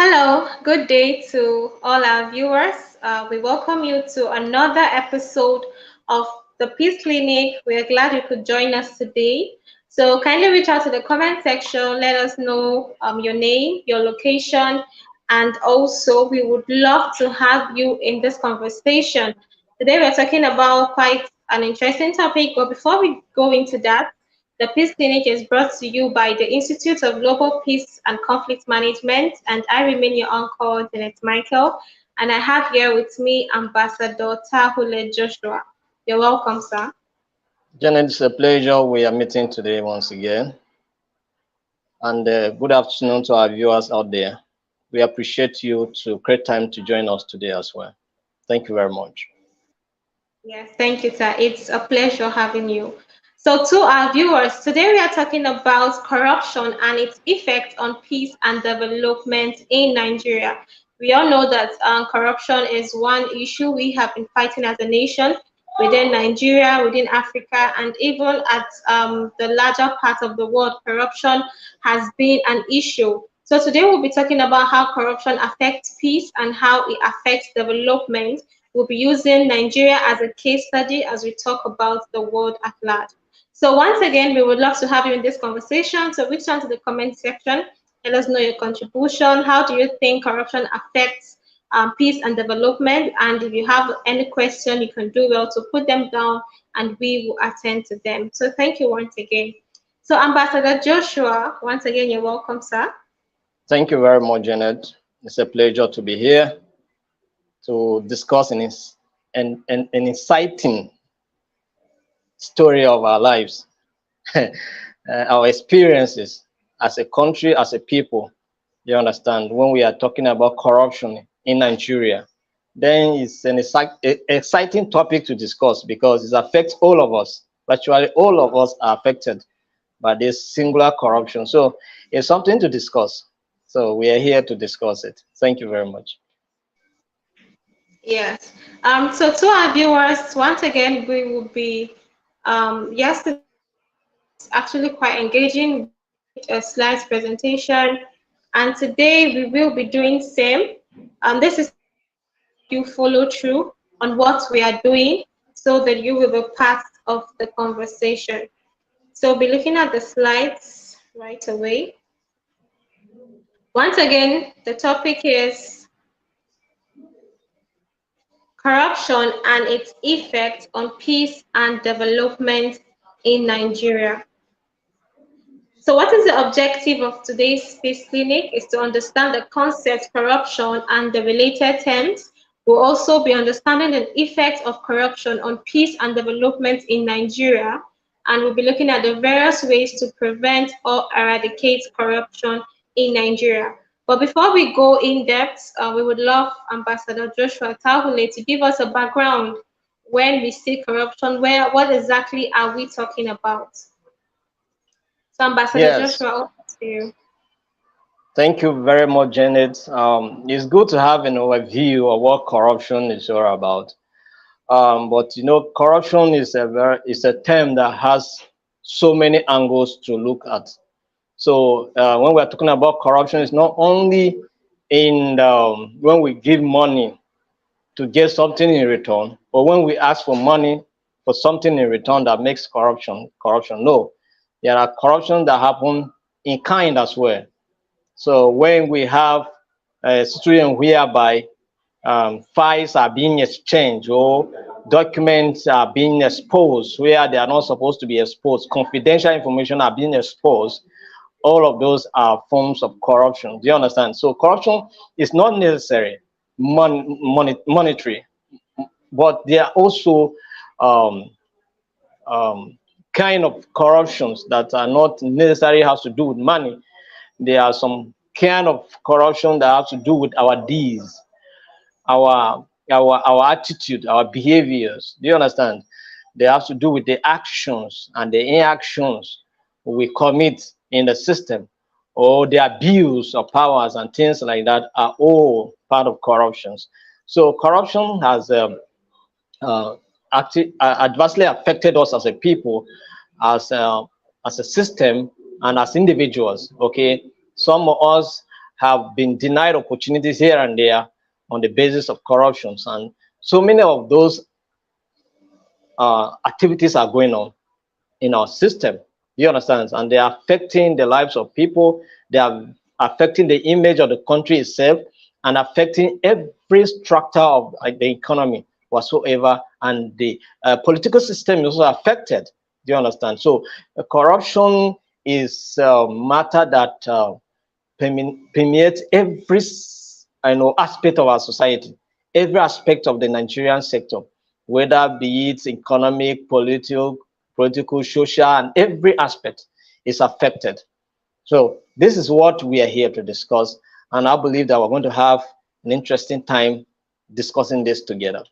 Hello, good day to all our viewers. We welcome you to another episode of the Peace Clinic. We are glad you could join us today. So kindly reach out to the comment section, let us know your name, your location, and also we would love to have you in this conversation. Today we're talking about quite an interesting topic, but before we go into that, the Peace Clinic is brought to you by the Institute of Global Peace and Conflict Management, and I remain your uncle, Janet Michael, and I have here with me Ambassador Tahule Joshua. You're welcome, sir. Janet, it's a pleasure we are meeting today once again. And good afternoon to our viewers out there. We appreciate you to create time to join us today as well. Thank you very much. Yes, thank you, sir. It's a pleasure having you. So, to our viewers, today we are talking about corruption and its effect on peace and development in Nigeria. We all know that corruption is one issue we have been fighting as a nation within Nigeria, within Africa, and even at the larger part of the world. Corruption has been an issue. So, today we'll be talking about how corruption affects peace and how it affects development. We'll be using Nigeria as a case study as we talk about the world at large. So once again, we would love to have you in this conversation. So reach out to the comment section. Let us know your contribution. How do you think corruption affects peace and development? And if you have any question, you can do well to put them down and we will attend to them. So thank you once again. So Ambassador Joshua, once again, you're welcome, sir. Thank you very much, Janet. It's a pleasure to be here to discuss an exciting story of our lives, our experiences as a country, as a people. You understand, when we are talking about corruption in Nigeria, then it's an exciting topic to discuss because it affects all of us. Virtually all of us are affected by this singular corruption. So it's something to discuss. So we are here to discuss it. Thank you very much. Yes. So to our viewers, once again, we will be yesterday actually quite engaging with a slides presentation, and today we will be doing same. This is you follow through on what we are doing so that you will be part of the conversation. So be looking at the slides right away. Once again, the topic is corruption and its effect on peace and development in Nigeria. So what is the objective of today's Peace Clinic is to understand the concept corruption and the related terms. We'll also be understanding the effects of corruption on peace and development in Nigeria, and we'll be looking at the various ways to prevent or eradicate corruption in Nigeria. But before we go in depth, we would love Ambassador Joshua Tahule to give us a background when we see corruption. What exactly are we talking about? So, Ambassador Yes. Joshua, over to you. Thank you very much, Janet. It's good to have an overview of what corruption is all about. But you know, corruption is a term that has so many angles to look at. So when we're talking about corruption, it's not only in when we give money to get something in return, but when we ask for money for something in return that makes corruption. No, there are corruption that happen in kind as well. So when we have a situation whereby files are being exchanged or documents are being exposed where they are not supposed to be exposed, confidential information are being exposed, all of those are forms of corruption. Do you understand? So corruption is not necessarily monetary, but they are also um, kind of corruptions that are not necessarily has to do with money. There are some kind of corruption that have to do with our deeds, our attitude, our behaviors. Do you understand? They have to do with the actions and the inactions we commit in the system, or the abuse of powers and things like that are all part of corruptions. So corruption has uh, adversely affected us as a people, as a system, and as individuals. Okay, some of us have been denied opportunities here and there on the basis of corruptions. And so many of those activities are going on in our system. You understand? And they are affecting the lives of people. They are affecting the image of the country itself and affecting every structure of the economy whatsoever. And the political system is also affected. Do you understand? So corruption is a matter that permeates every aspect of our society, every aspect of the Nigerian sector, whether be it economic, political, social, and every aspect is affected. So this is what we are here to discuss, and I believe that we're going to have an interesting time discussing this together.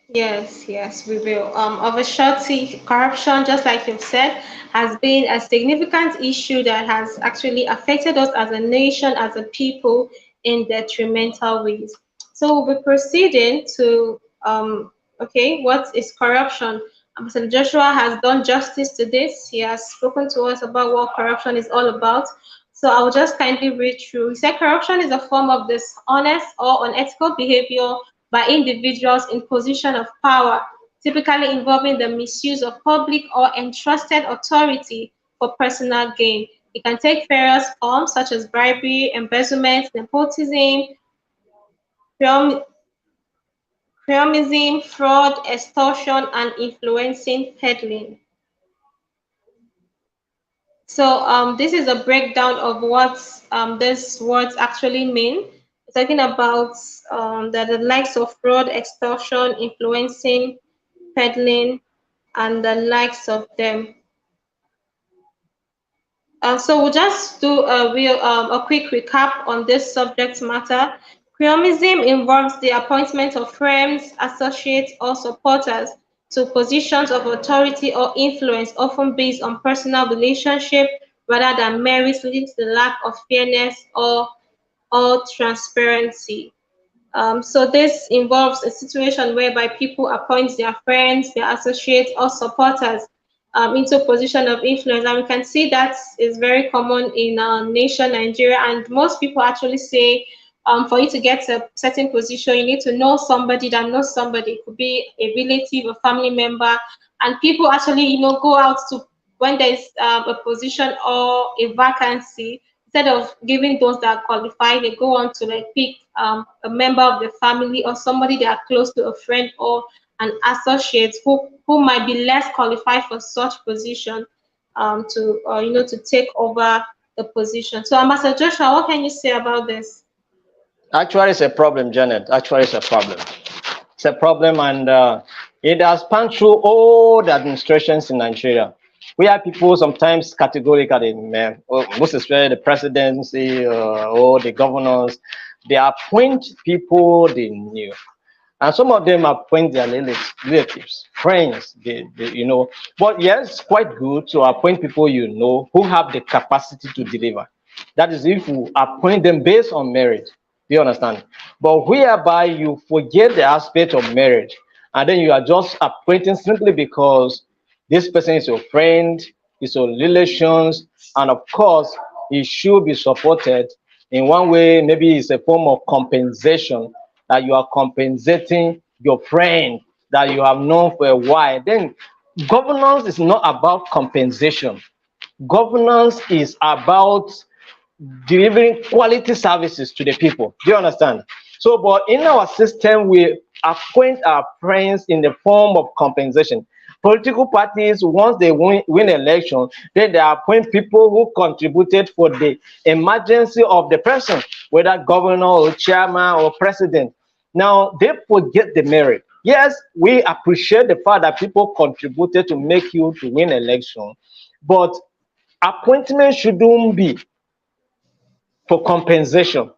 Yes, yes, we will. Of a shorty, corruption, just like you've said, has been a significant issue that has actually affected us as a nation, as a people, in detrimental ways. So we'll be proceeding to, okay, what is corruption? Mr. Joshua has done justice to this. He has spoken to us about what corruption is all about. So I will just kindly read through. He said corruption is a form of dishonest or unethical behavior by individuals in position of power, typically involving the misuse of public or entrusted authority for personal gain. It can take various forms such as bribery, embezzlement, nepotism, cronyism, fraud, extortion, and influencing peddling. So this is a breakdown of what these words actually mean. We're talking about the likes of fraud, extortion, influencing, peddling, and the likes of them. So we'll just do a quick recap on this subject matter. Cronyism involves the appointment of friends, associates, or supporters to positions of authority or influence, often based on personal relationship rather than merit, leading to the lack of fairness or transparency. So this involves a situation whereby people appoint their friends, their associates, or supporters into a position of influence. And we can see that is very common in our nation, Nigeria. And most people actually say for you to get a certain position, you need to know somebody that knows somebody. It could be a relative, a family member. And people actually, go out to when there's a position or a vacancy, instead of giving those that qualify, they go on to like pick a member of the family or somebody they are close to, a friend or an associate who might be less qualified for such position to take over the position. So, Ambassador Joshua, what can you say about this? Actually, it's a problem, Janet. Actually, it's a problem. It's a problem, and it has spanned through all the administrations in Nigeria. We have people sometimes categorically, most especially the presidency or the governors, they appoint people they knew. And some of them appoint their relatives, friends, But yes, quite good to appoint people you know who have the capacity to deliver. That is if you appoint them based on merit. Do you understand? But whereby you forget the aspect of marriage, and then you are just appointing simply because this person is your friend, is your relations, and of course, he should be supported in one way. Maybe it's a form of compensation that you are compensating your friend that you have known for a while. Then governance is not about compensation. Governance is about delivering quality services to the people. Do you understand? So, but in our system, we appoint our friends in the form of compensation. Political parties, once they win election, then they appoint people who contributed for the emergency of the person, whether governor or chairman or president. Now, they forget the merit. Yes, we appreciate the fact that people contributed to make you to win election, but appointment shouldn't be for compensation.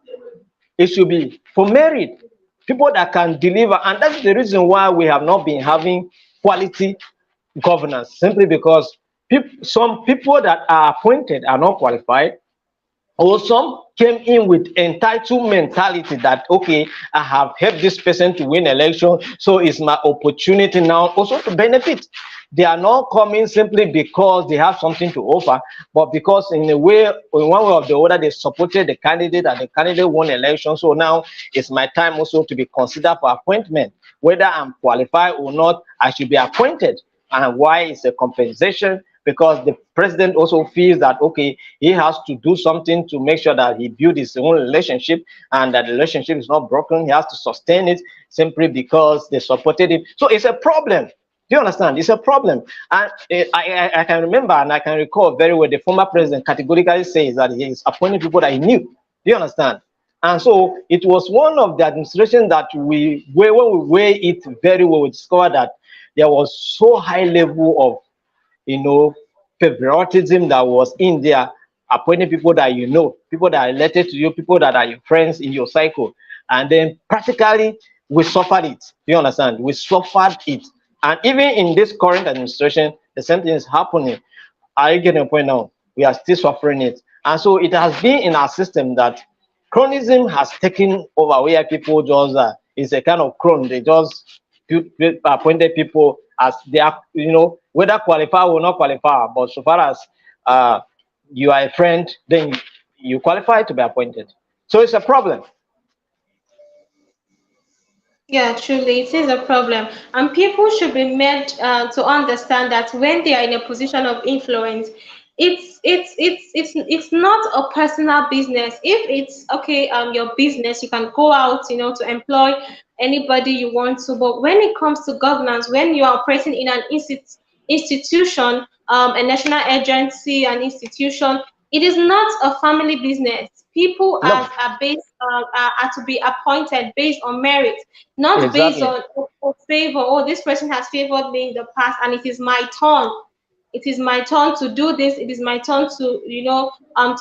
It should be for merit, people that can deliver. And that's the reason why we have not been having quality governance, simply because some people that are appointed are not qualified. or some came in with entitled mentality that okay, I have helped this person to win election, so it's my opportunity now also to benefit. They are not coming simply because they have something to offer, but because in a way, in one way or the other, they supported the candidate and the candidate won election. So now it's my time also to be considered for appointment. Whether I'm qualified or not, I should be appointed. And why is a compensation? Because the president also feels that okay, he has to do something to make sure that he build his own relationship and that the relationship is not broken. He has to sustain it simply because they supported him. So it's a problem. Do you understand? It's a problem. And I can remember and I can recall very well the former president categorically says that he is appointing people that he knew. Do you understand? And so it was one of the administrations that when we weigh it very well, we discovered that there was so high level of, you know, favoritism that was in there, appointing people that you know, people that are related to you, people that are your friends in your cycle. And then practically we suffered it. Do you understand? We suffered it. And even in this current administration, the same thing is happening. Are you getting a point now? We are still suffering it. And so it has been in our system that chronism has taken over where people just it's a kind of crone. They just appointed people as they are, you know, whether qualify or not qualify. But so far as uh, you are a friend, then you qualify to be appointed. So it's a problem. Yeah, truly, it is a problem, and people should be made to understand that when they are in a position of influence, it's not a personal business. If it's okay, your business, you can go out, to employ anybody you want to. But when it comes to governance, when you are operating in an institution, a national agency, an institution, it is not a family business. People No, are based are to be appointed based on merit, not based exactly. on favor. Oh, this person has favored me in the past, and it is my turn. It is my turn to do this. It is my turn to,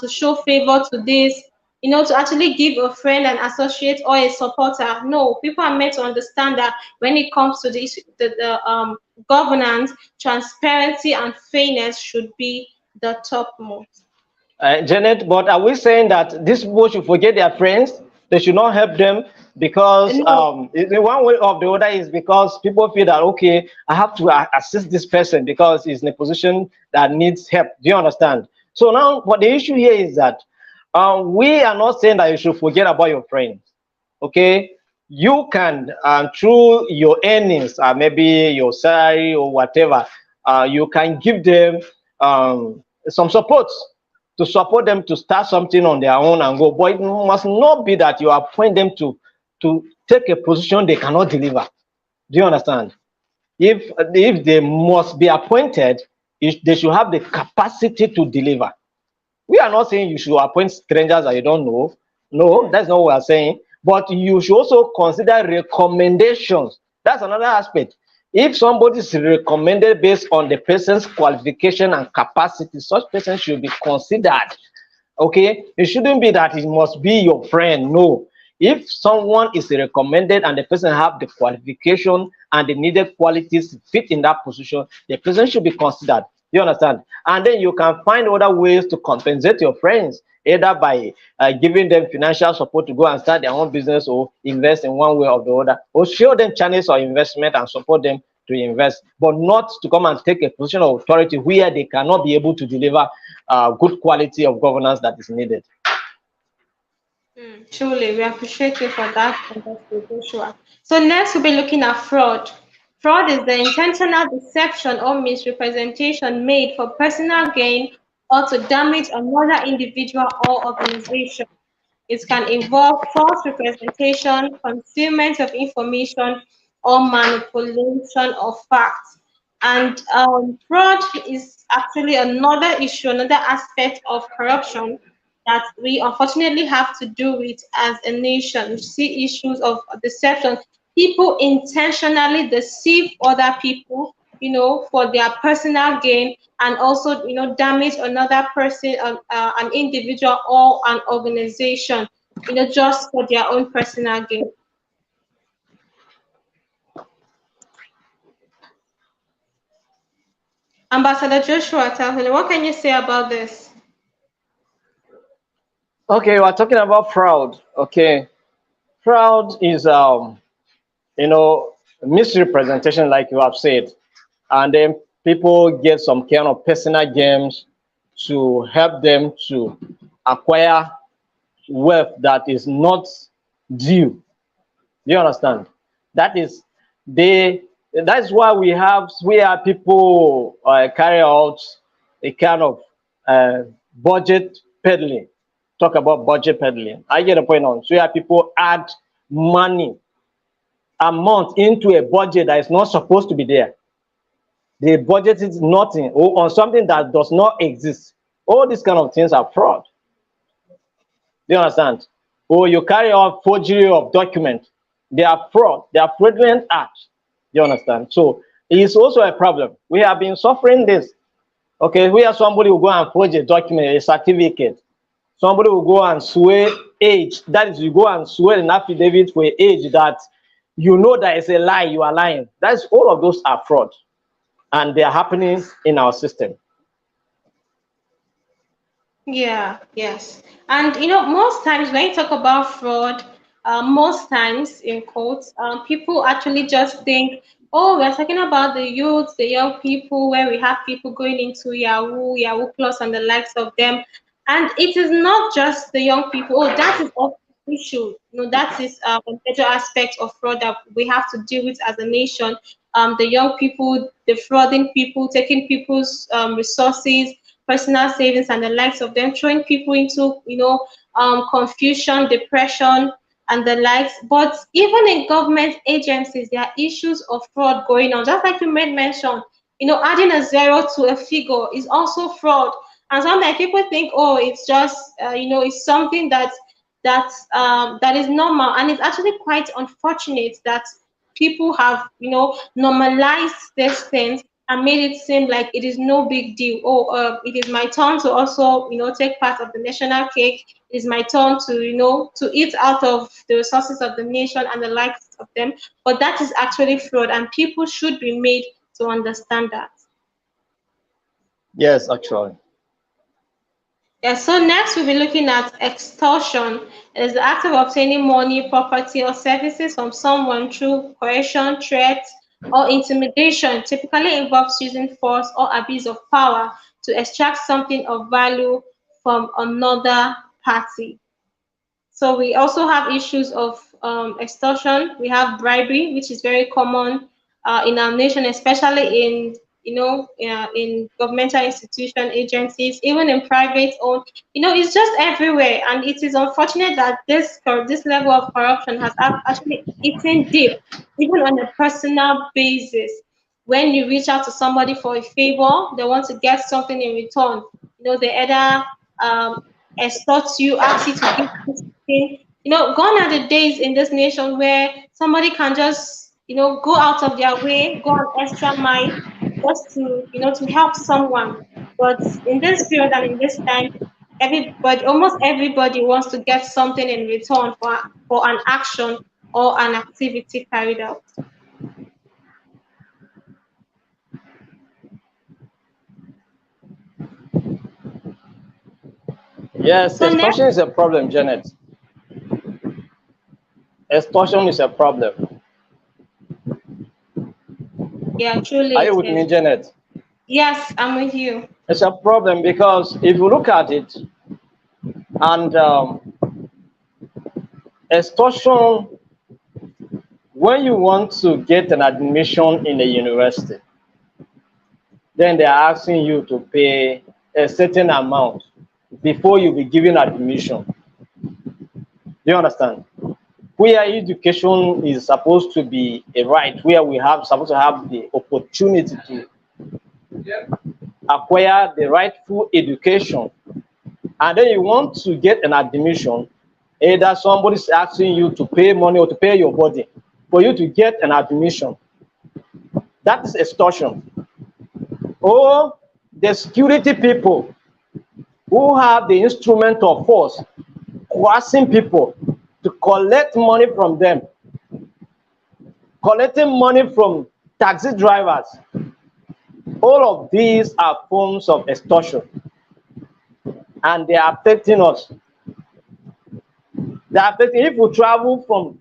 to show favor to this. To actually give a friend, an associate, or a supporter. No, people are meant to understand that when it comes to the governance, transparency and fairness should be the topmost. Janet, but are we saying that these people should forget their friends? They should not help them because No, in one way or the other is because people feel that okay, I have to assist this person because he's in a position that needs help. Do you understand? So now, what the issue here is that we are not saying that you should forget about your friends. Okay, you can through your earnings, maybe your salary or whatever, you can give them some support to support them to start something on their own and go. But it must not be that you appoint them to take a position they cannot deliver. Do you understand? If they must be appointed, they should have the capacity to deliver. We are not saying you should appoint strangers that you don't know. No, that's not what we're saying. But you should also consider recommendations. That's another aspect. If somebody is recommended based on the person's qualification and capacity, such person should be considered. Okay, it shouldn't be that it must be your friend. No, if someone is recommended and the person have the qualification and the needed qualities fit in that position, the person should be considered. You understand? And then you can find other ways to compensate your friends, either by giving them financial support to go and start their own business or invest in one way or the other, or show them channels of investment and support them to invest, but not to come and take a position of authority where they cannot be able to deliver good quality of governance that is needed. Truly, we appreciate you for that, Joshua. So next we'll be looking at fraud. Fraud is the intentional deception or misrepresentation made for personal gain or to damage another individual or organization. It can involve false representation, concealment of information, or manipulation of facts. And fraud is actually another issue, another aspect of corruption that we unfortunately have to do with as a nation. We see issues of deception. People intentionally deceive other people, for their personal gain, and also, damage another person, an individual or an organization, just for their own personal gain. Ambassador Joshua Tahule, what can you say about this? Okay, we're talking about fraud. Okay, fraud is you know, misrepresentation, like you have said, and then people get some kind of personal gains to help them to acquire wealth that is not due. Do you understand? That is they. That's why we have people carry out a kind of budget peddling. Talk about budget peddling. I get the point on. So we have people add money amount into a budget that is not supposed to be there. They budgeted nothing or on something that does not exist. All these kind of things are fraud. Do you understand? Or you carry out forgery of document. They are fraud. They are fraudulent acts. Do you understand? So it is also a problem. We have been suffering this. Okay, where somebody will go and forge a document, a certificate. Somebody will go and swear age. That is, you go and swear an affidavit for age that you know that it's a lie, you are lying. That's all of those are fraud. And they are happening in our system. Yeah, yes. And most times when you talk about fraud, most times in quotes, people actually just think, oh, we're talking about the youth, the young people, where we have people going into Yahoo, Yahoo Plus, and the likes of them. And it is not just the young people. Oh, that is also an issue. That is a major aspect of fraud that we have to deal with as a nation. The young people, defrauding people, taking people's resources, personal savings, and the likes of them, throwing people into confusion, depression, and the likes. But even in government agencies, there are issues of fraud going on. Just like you made mention, adding a zero to a figure is also fraud. And sometimes people think, oh, it's just it's something that is normal, and it's actually quite unfortunate that people have normalized these things and made it seem like it is no big deal. Oh, it is my turn to also take part of the national cake. It is my turn to to eat out of the resources of the nation and the likes of them. But that is actually fraud, and people should be made to understand that. Yes, actually. Yeah, so next we'll be looking at extortion. It is the act of obtaining money, property, or services from someone through coercion, threat, or intimidation. Typically involves using force or abuse of power to extract something of value from another party. So we also have issues of extortion. We have bribery, which is very common in our nation, especially in in governmental institution agencies, even in private owned. It's just everywhere, and it is unfortunate that this level of corruption has actually eaten deep, even on a personal basis. When you reach out to somebody for a favor, they want to get something in return. They either um, extort you, ask you to give something. Gone are the days in this nation where somebody can just, go out of their way, go an extra mile just to, to help someone. But in this period and in this time, almost everybody wants to get something in return for an action or an activity carried out. Yes, So next, extortion is a problem, Janet. Extortion is a problem. yeah, truly Are you it with me, is. Janet? Yes, I'm with you. It's a problem because if you look at it, and extortion, when you want to get an admission in a university, then they are asking you to pay a certain amount before you be given admission. Do you understand? Where education is supposed to be a right, where we have supposed to have the opportunity to acquire the rightful education, and then you want to get an admission, either somebody's asking you to pay money or to pay your body for you to get an admission. That is extortion. Or the security people who have the instrument of force coercing people to collect money from them, collecting money from taxi drivers. All of these are forms of extortion, and they are affecting us. They are affecting. If you travel from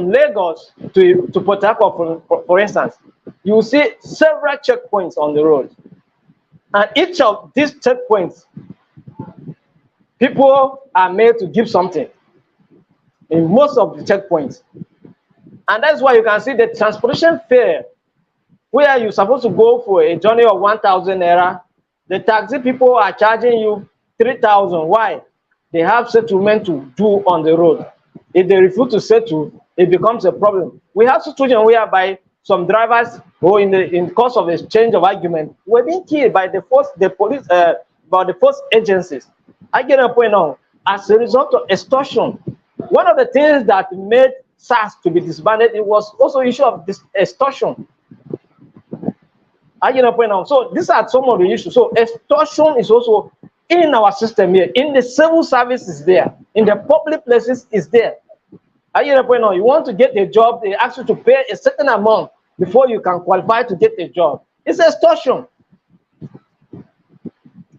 Lagos to Port Harcourt, for instance, you will see several checkpoints on the road, and each of these checkpoints, people are made to give something in most of the checkpoints, and that's why you can see the transportation fare where you're supposed to go for a journey of 1,000 naira, the taxi people are charging you 3,000. Why? They have settlement to do on the road. If they refuse to settle, it becomes a problem. We have situation whereby some drivers who in course of exchange of argument were being killed by the police, by the force agencies. I get a point now. As a result of extortion, one of the things that made SARS to be disbanded, it was also issue of this extortion. I get a point now. So these are some of the issues. So extortion is also in our system here. In the civil service is there. In the public places is there. I get a point now. You want to get a job, they ask you to pay a certain amount before you can qualify to get a job. It's extortion.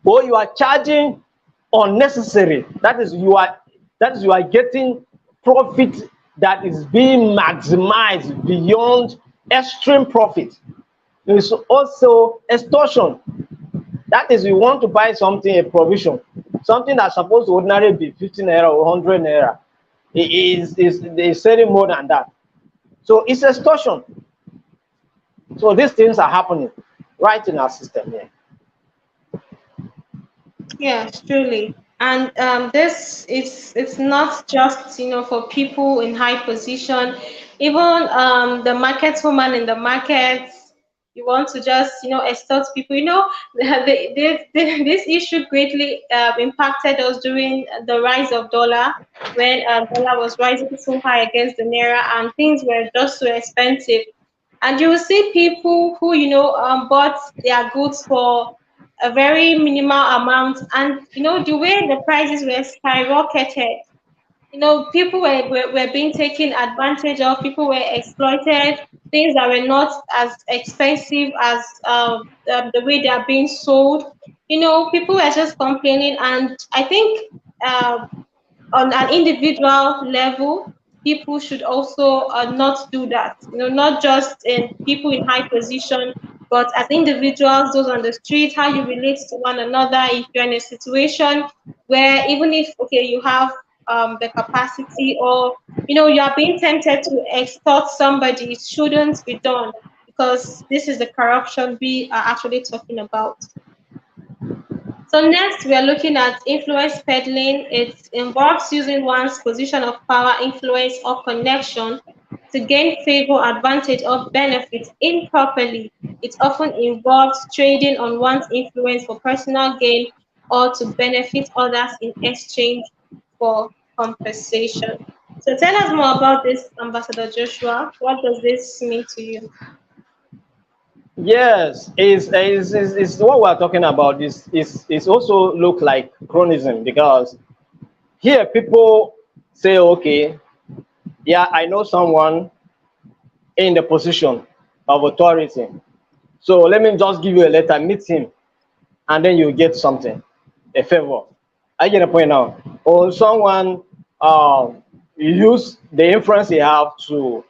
Or you are charging unnecessary. That is you are getting profit that is being maximized beyond extreme profit. It's also extortion. That is, you want to buy something, a provision, something that's supposed to ordinarily be 15 naira or 100 naira. Is selling more than that. So it's extortion. So these things are happening right in our system here. Yes, truly. And this is it's not just for people in high position, even the market woman in the market. You want to just extort people. This issue greatly impacted us during the rise of dollar when dollar was rising so high against the naira and things were just so expensive. And you will see people who bought their goods for a very minimal amount, and the way the prices were skyrocketed, people were being taken advantage of, people were exploited, things that were not as expensive as the way they are being sold. People were just complaining, and I think on an individual level, people should also not do that. Not just in people in high position, but as individuals, those on the street, how you relate to one another. If you're in a situation where even if okay, you have the capacity, or you are being tempted to extort somebody, it shouldn't be done, because this is the corruption we are actually talking about. So next, we are looking at influence peddling. It involves using one's position of power, influence, or connection to gain favor, advantage, or benefit improperly. It often involves trading on one's influence for personal gain or to benefit others in exchange for compensation. So tell us more about this, Ambassador Joshua. What does this mean to you? Yes, is what we're talking about. Is also look like chronism, because here people say, okay, yeah, I know someone in the position of authority, so let me just give you a letter, meet him, and then you get something, a favor. I get a point now. Or someone use the influence you have to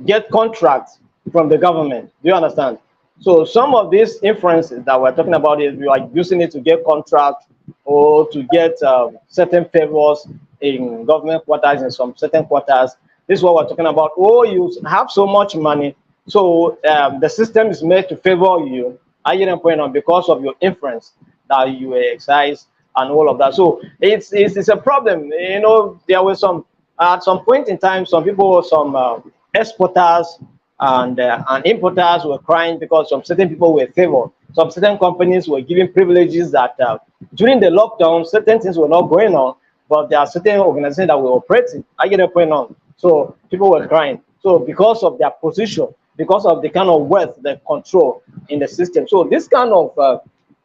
get contracts from the government. Do you understand? So some of these inferences that we're talking about is we are using it to get contracts or to get certain favors in government quarters, in some certain quarters. This is what we're talking about. Oh, you have so much money, so the system is made to favor you. I get a point on because of your inference that you exercise and all of that. So it's a problem. There were some at some point in time, some people, some exporters and importers were crying because some certain people were favored. Some certain companies were giving privileges that during the lockdown, certain things were not going on, but there are certain organizations that were operating. I get a point on. So people were crying. So because of their position, because of the kind of wealth, the control in the system. So this kind of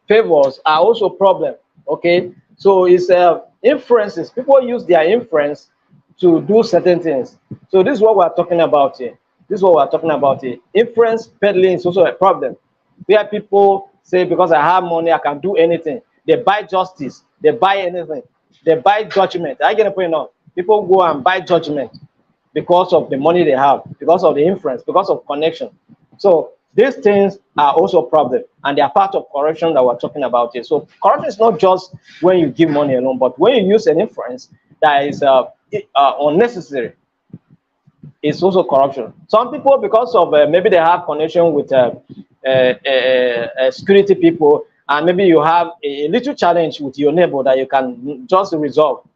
favors are also a problem. Okay, so it's inferences. People use their inference to do certain things. So this is what we're talking about here. This is what we're talking about here. Inference peddling is also a problem. Where people say, because I have money, I can do anything. They buy justice. They buy anything. They buy judgment. I get a point now. People go and buy judgment because of the money they have, because of the influence, because of connection. So these things are also a problem, and they are part of corruption that we're talking about here. So corruption is not just when you give money alone, but when you use an influence that is unnecessary, it's also corruption. Some people, because of maybe they have connection with security people, and maybe you have a little challenge with your neighbor that you can just resolve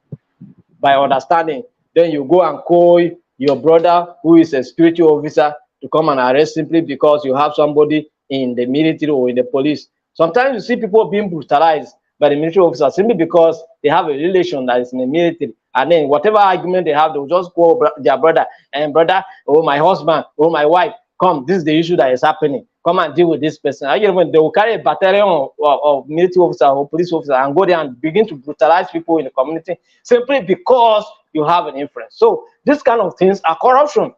by understanding. Then you go and call your brother, who is a security officer, to come and arrest simply because you have somebody in the military or in the police. Sometimes you see people being brutalized by the military officer simply because they have a relation that is in the military. And then whatever argument they have, they'll just call their brother and brother, oh, my husband, oh, my wife, come, this is the issue that is happening. Come and deal with this person. When they will carry a battalion of military officers or police officers and go there and begin to brutalize people in the community simply because you have an influence. So these kind of things are corruption.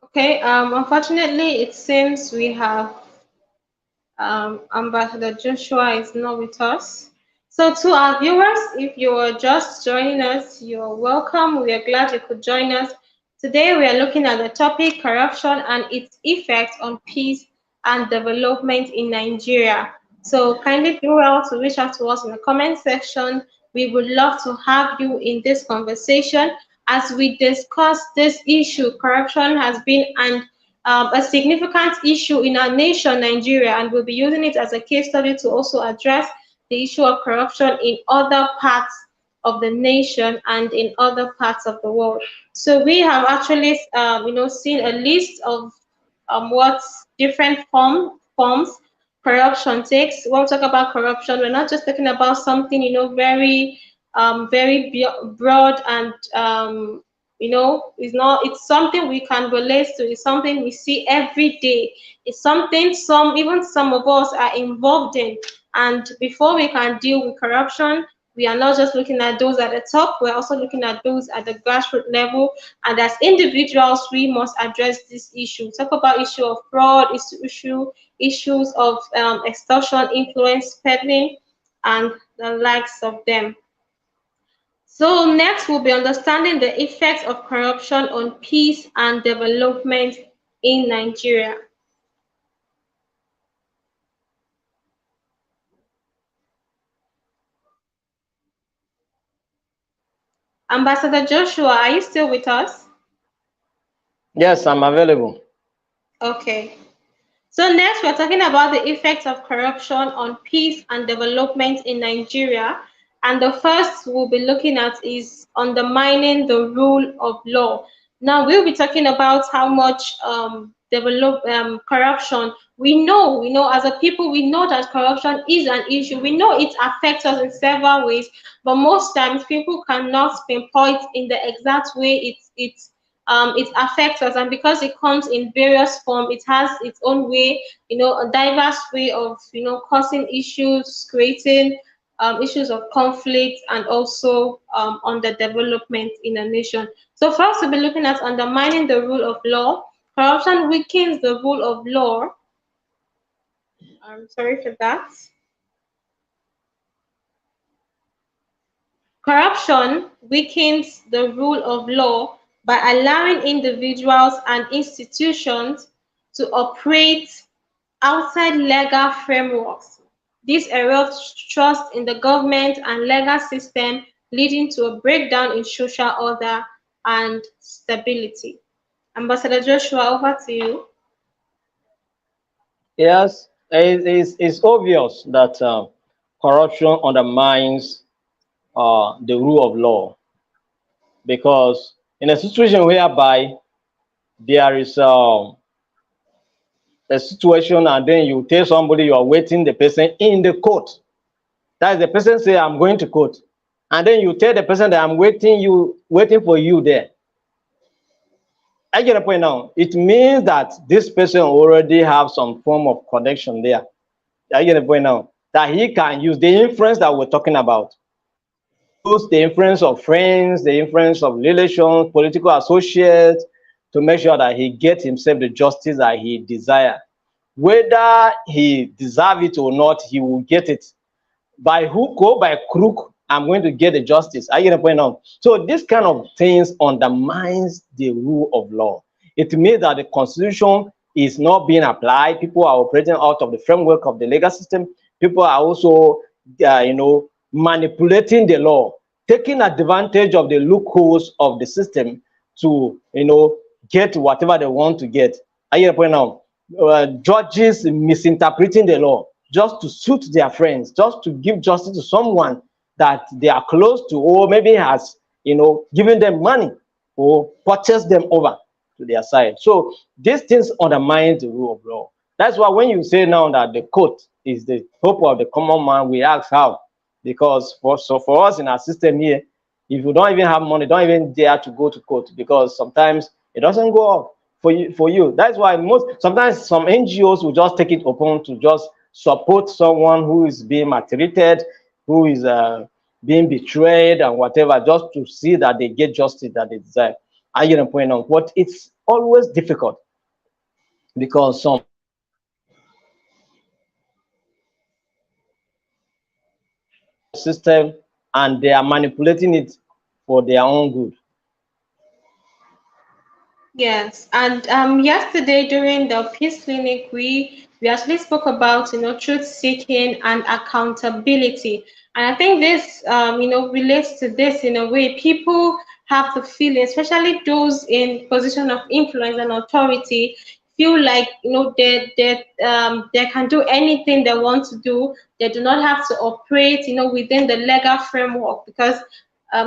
Okay, unfortunately, it seems we have Ambassador Joshua is not with us. So to our viewers, if you are just joining us, you're welcome. We are glad you could join us. Today we are looking at the topic corruption and its effect on peace and development in Nigeria. So kindly feel well to reach out to us in the comment section. We would love to have you in this conversation as we discuss this issue. Corruption has been a significant issue in our nation, Nigeria, and we'll be using it as a case study to also address the issue of corruption in other parts of the nation and in other parts of the world. So we have actually, seen a list of what different forms corruption takes. When we talk about corruption, we're not just talking about something, very, broad and it's something we can relate to. It's something we see every day. It's something even some of us are involved in. And before we can deal with corruption, we are not just looking at those at the top, we're also looking at those at the grassroots level. And as individuals, we must address this issue. Talk about issue of fraud, issues of extortion, influence, peddling, and the likes of them. So next we'll be understanding the effects of corruption on peace and development in Nigeria. Ambassador Joshua, are you still with us? Yes, I'm available. Okay. So next, we're talking about the effects of corruption on peace and development in Nigeria. And the first we'll be looking at is undermining the rule of law. Now, we'll be talking about how much corruption. We know as a people, we know that corruption is an issue. We know it affects us in several ways, but most times people cannot pinpoint in the exact way it affects us, and because it comes in various forms, it has its own way, a diverse way of causing issues, creating issues of conflict, and also on the development in a nation. So first we'll be looking at undermining the rule of law. Corruption weakens the rule of law. I'm sorry for that. Corruption weakens the rule of law by allowing individuals and institutions to operate outside legal frameworks. This erodes trust in the government and legal system, leading to a breakdown in social order and stability. Ambassador Joshua, over to you. Yes, it's obvious that corruption undermines the rule of law, because in a situation whereby there is a situation and then you tell somebody you are waiting the person in the court, that is, the person say I'm going to court, and then you tell the person that I'm waiting for you there. I get a point now. It means that this person already have some form of connection there. I get a point now that he can use the influence that we're talking about. use the influence of friends, the influence of relations, political associates to make sure that he gets himself the justice that he desires. Whether he deserves it or not, he will get it by hook or by crook. I'm going to get the justice. I get the point now. So this kind of things undermines the rule of law. It means that the constitution is not being applied. People are operating out of the framework of the legal system. People are also, manipulating the law, taking advantage of the loopholes of the system to, get whatever they want to get. I get the point now. Judges misinterpreting the law just to suit their friends, just to give justice to someone that they are close to, or maybe has, given them money or purchased them over to their side. So these things undermine the rule of law. That's why when you say now that the court is the hope of the common man, we ask how. Because for us in our system here, if you don't even have money, don't even dare to go to court, because sometimes it doesn't go off for you. That's why sometimes some NGOs will just take it upon to just support someone who is being maltreated, who is being betrayed and whatever, just to see that they get justice that they desire. I get a point out, but it's always difficult because some system and they are manipulating it for their own good. Yes, and yesterday during the peace clinic, we actually spoke about truth seeking and accountability, and I think this relates to this in a way. People have the feeling, especially those in position of influence and authority, feel like they can do anything they want to do. They do not have to operate within the legal framework, because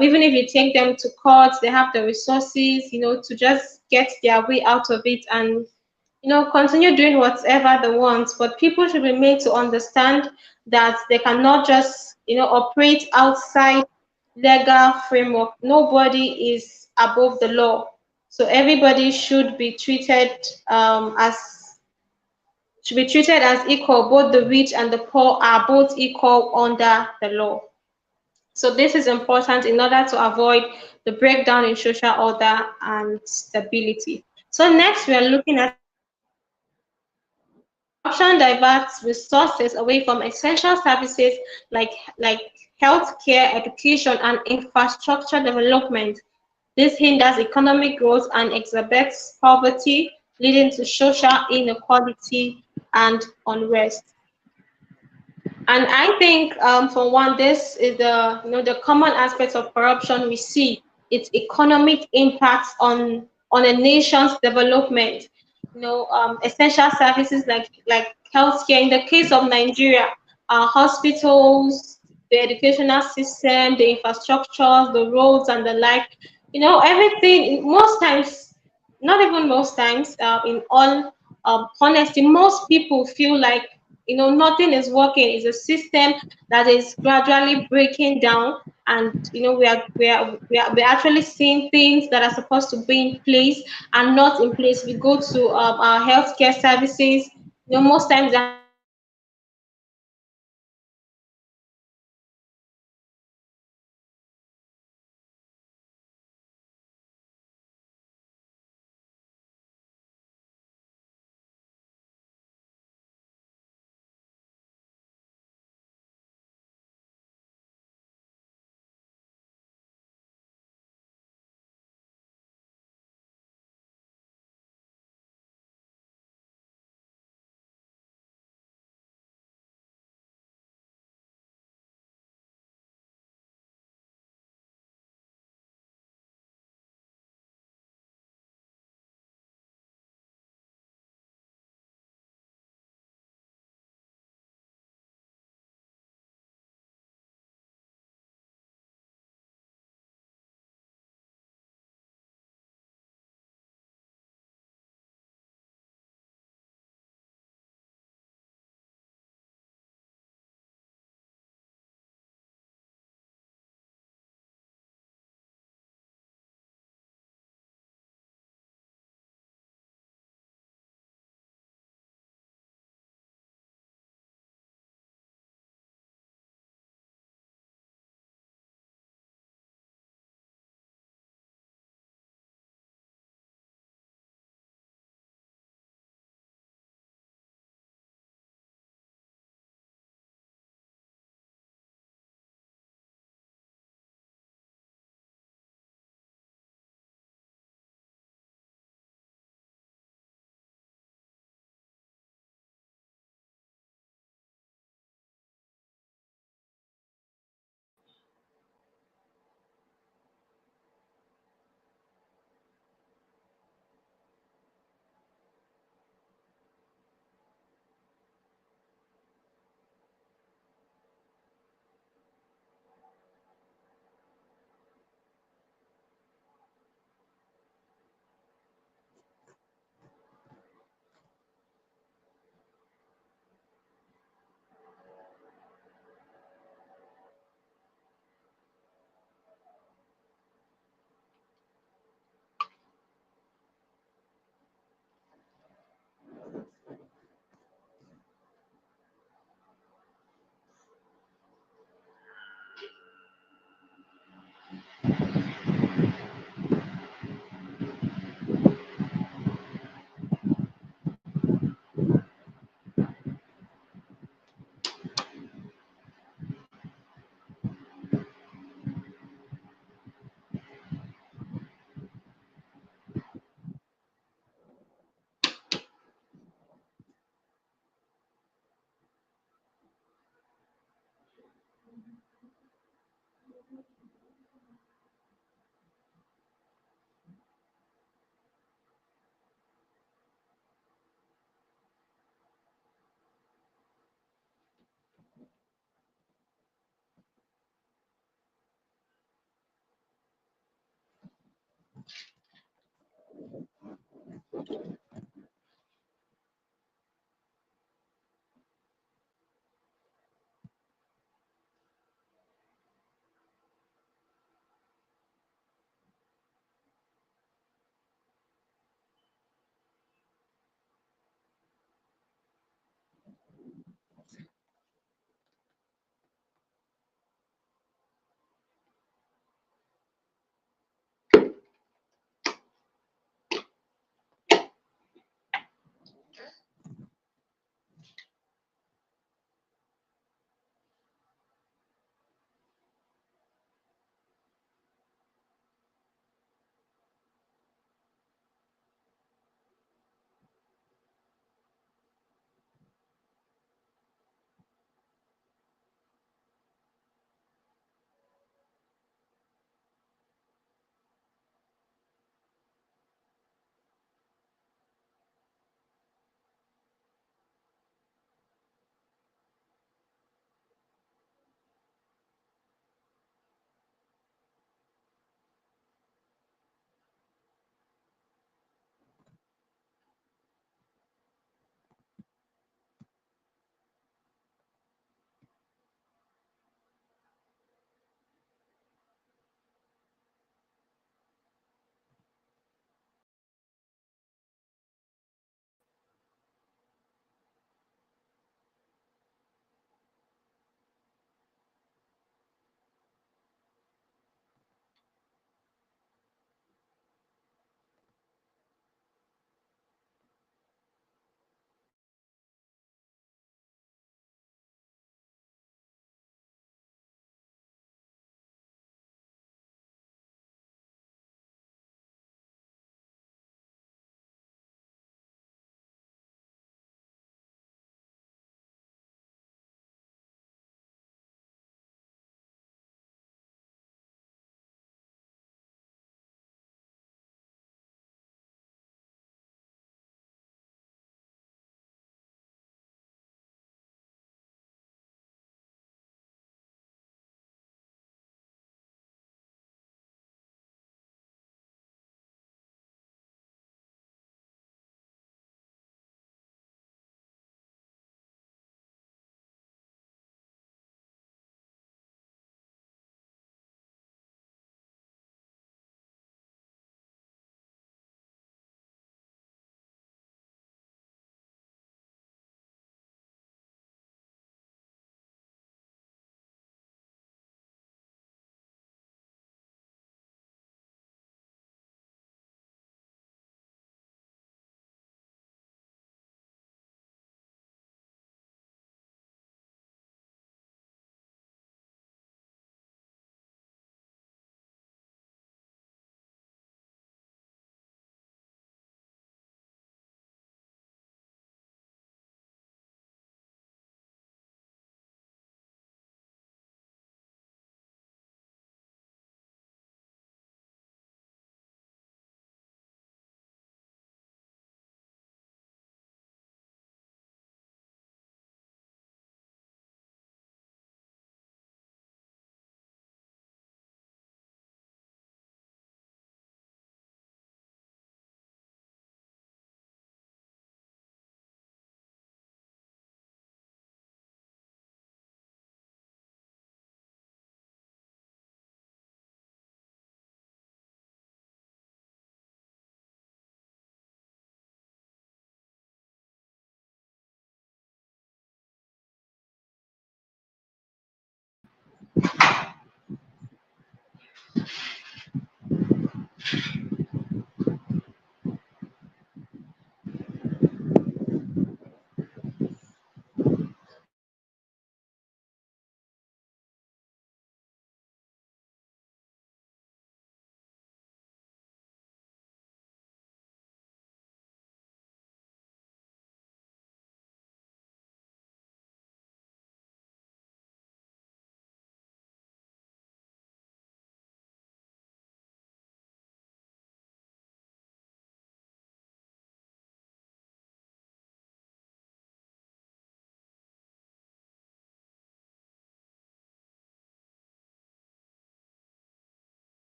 even if you take them to court, they have the resources, to just get their way out of it and, continue doing whatever they want. But people should be made to understand that they cannot just, operate outside legal framework. Nobody is above the law. So everybody should be treated as equal. Both the rich and the poor are both equal under the law. So this is important in order to avoid the breakdown in social order and stability. So next we are looking at corruption diverts resources away from essential services like like healthcare, education, and infrastructure development. This hinders economic growth and exacerbates poverty, leading to social inequality and unrest. And I think, for one, this is the common aspects of corruption we see. Its economic impacts on a nation's development. Essential services like healthcare. In the case of Nigeria, our hospitals, the educational system, the infrastructures, the roads, and the like. Everything. Most times, not even most times, in all honesty, most people feel like nothing is working. It's a system that is gradually breaking down, and we're actually seeing things that are supposed to be in place and not in place. We go to our healthcare services. Most times they're having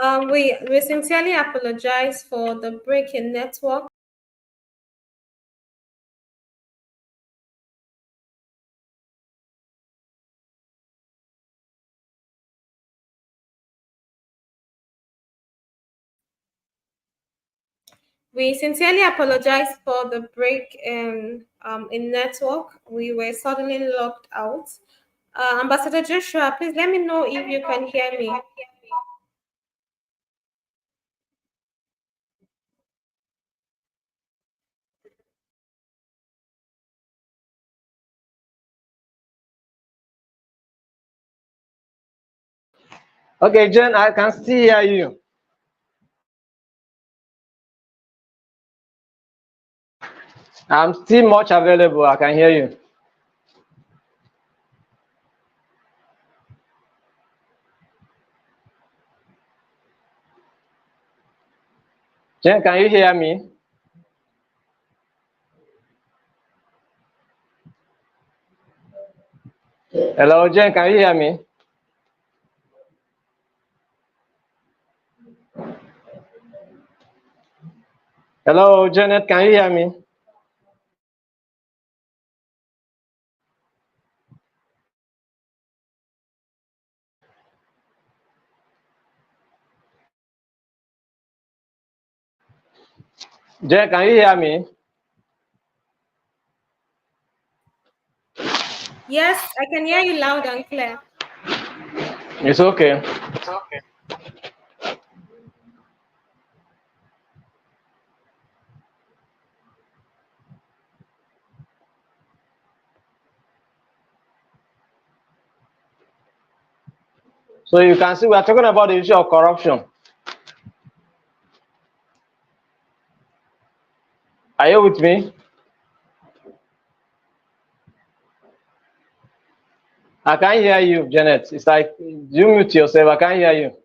We sincerely apologize for the break in network. We sincerely apologize for the break in network. We were suddenly locked out. Ambassador Joshua, please let me know if you can hear me. Okay, Jen, I can still hear you. I'm still much available. I can hear you. Jen, can you hear me? Hello, Jen, can you hear me? Hello, Janet, can you hear me? Jen, can you hear me? Yes, I can hear you loud and clear. It's okay. So you can see we are talking about the issue of corruption. Are you with me? I can't hear you, Janet. It's like you mute yourself. I can't hear you.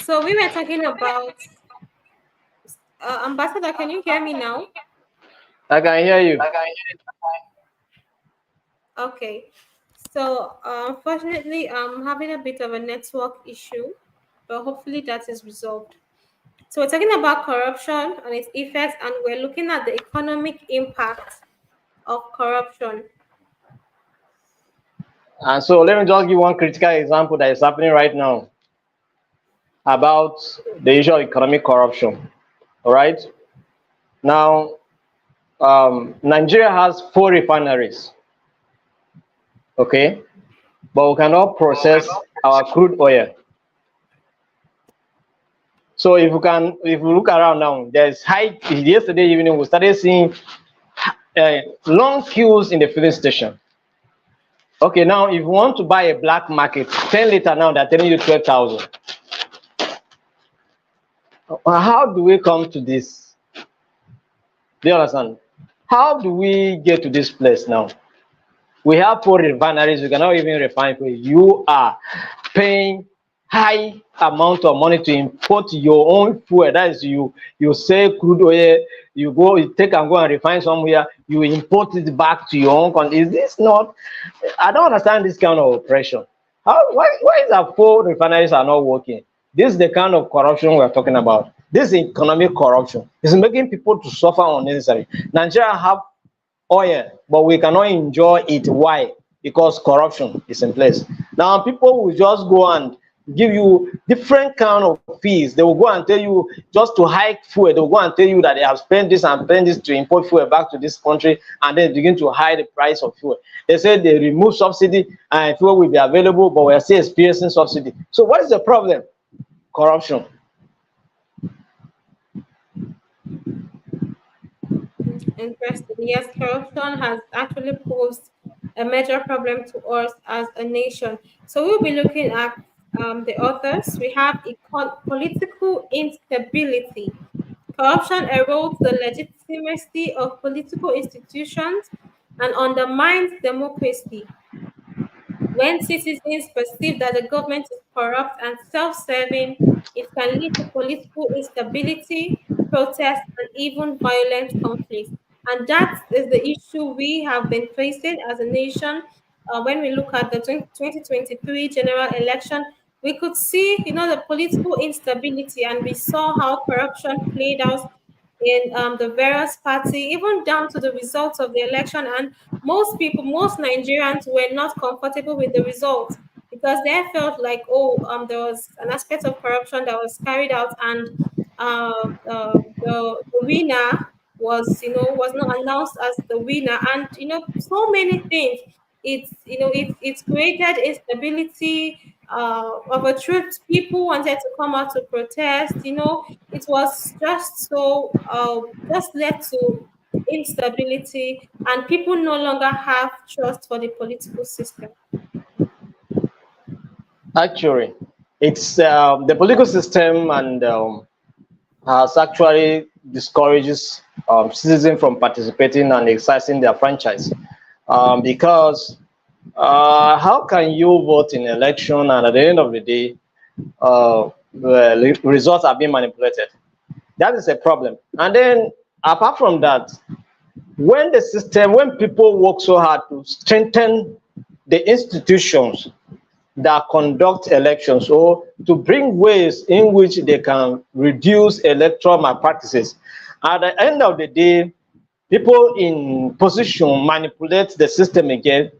So we were talking about Ambassador. Can you hear me now? I can hear you. Okay. So unfortunately, I'm having a bit of a network issue, but hopefully that is resolved. So we're talking about corruption and its effects, and we're looking at the economic impact of corruption. And so let me just give one critical example that is happening right now about the issue of economic corruption. All right. Now, Nigeria has 4 refineries. Okay, but we cannot process our crude oil. So if we look around now, there's high. Yesterday evening, we started seeing long queues in the filling station. Okay, now if you want to buy a black market 10 liter now, they're telling you 12,000. How do we come to this? Do you understand? How do we get to this place now? We have 4 refineries. We cannot even refine for you. You are paying high amount of money to import your own fuel. That is, you sell crude oil, you go, you take and go and refine somewhere, you import it back to your own country. Is this not? I don't understand this kind of oppression. Why is that 4 refineries are not working? This is the kind of corruption we are talking about. This is economic corruption. It's making people to suffer unnecessarily. Nigeria have oil, but we cannot enjoy it. Why? Because corruption is in place. Now people will just go and give you different kind of fees. They will go and tell you just to hike fuel. They will go and tell you that they have spent this and spent this to import fuel back to this country, and then begin to hide the price of fuel. They say they remove subsidy and fuel will be available, but we are still experiencing subsidy. So what is the problem? Corruption. interesting. Yes, corruption has actually posed a major problem to us as a nation. So we'll be looking at the authors. We have political instability. Corruption erodes the legitimacy of political institutions and undermines democracy. When citizens perceive that the government is corrupt and self serving, it can lead to political instability, protests, and even violent conflicts. And that is the issue we have been facing as a nation. When we look at the 2023 general election, we could see, the political instability, and we saw how corruption played out in the various party, even down to the results of the election. And most people, most Nigerians were not comfortable with the results because they felt like, oh, there was an aspect of corruption that was carried out, and the winner was not announced as the winner, and so many things. It's created instability. Of a truth, people wanted to come out to protest. It was just led to instability, and people no longer have trust for the political system. Actually, it's the political system and has actually discourages citizens from participating and exercising their franchise because how can you vote in election and at the end of the day the results are being manipulated? That is a problem. And then apart from that, when people work so hard to strengthen the institutions that conduct elections or to bring ways in which they can reduce electoral malpractices, at the end of the day, people in position manipulate the system again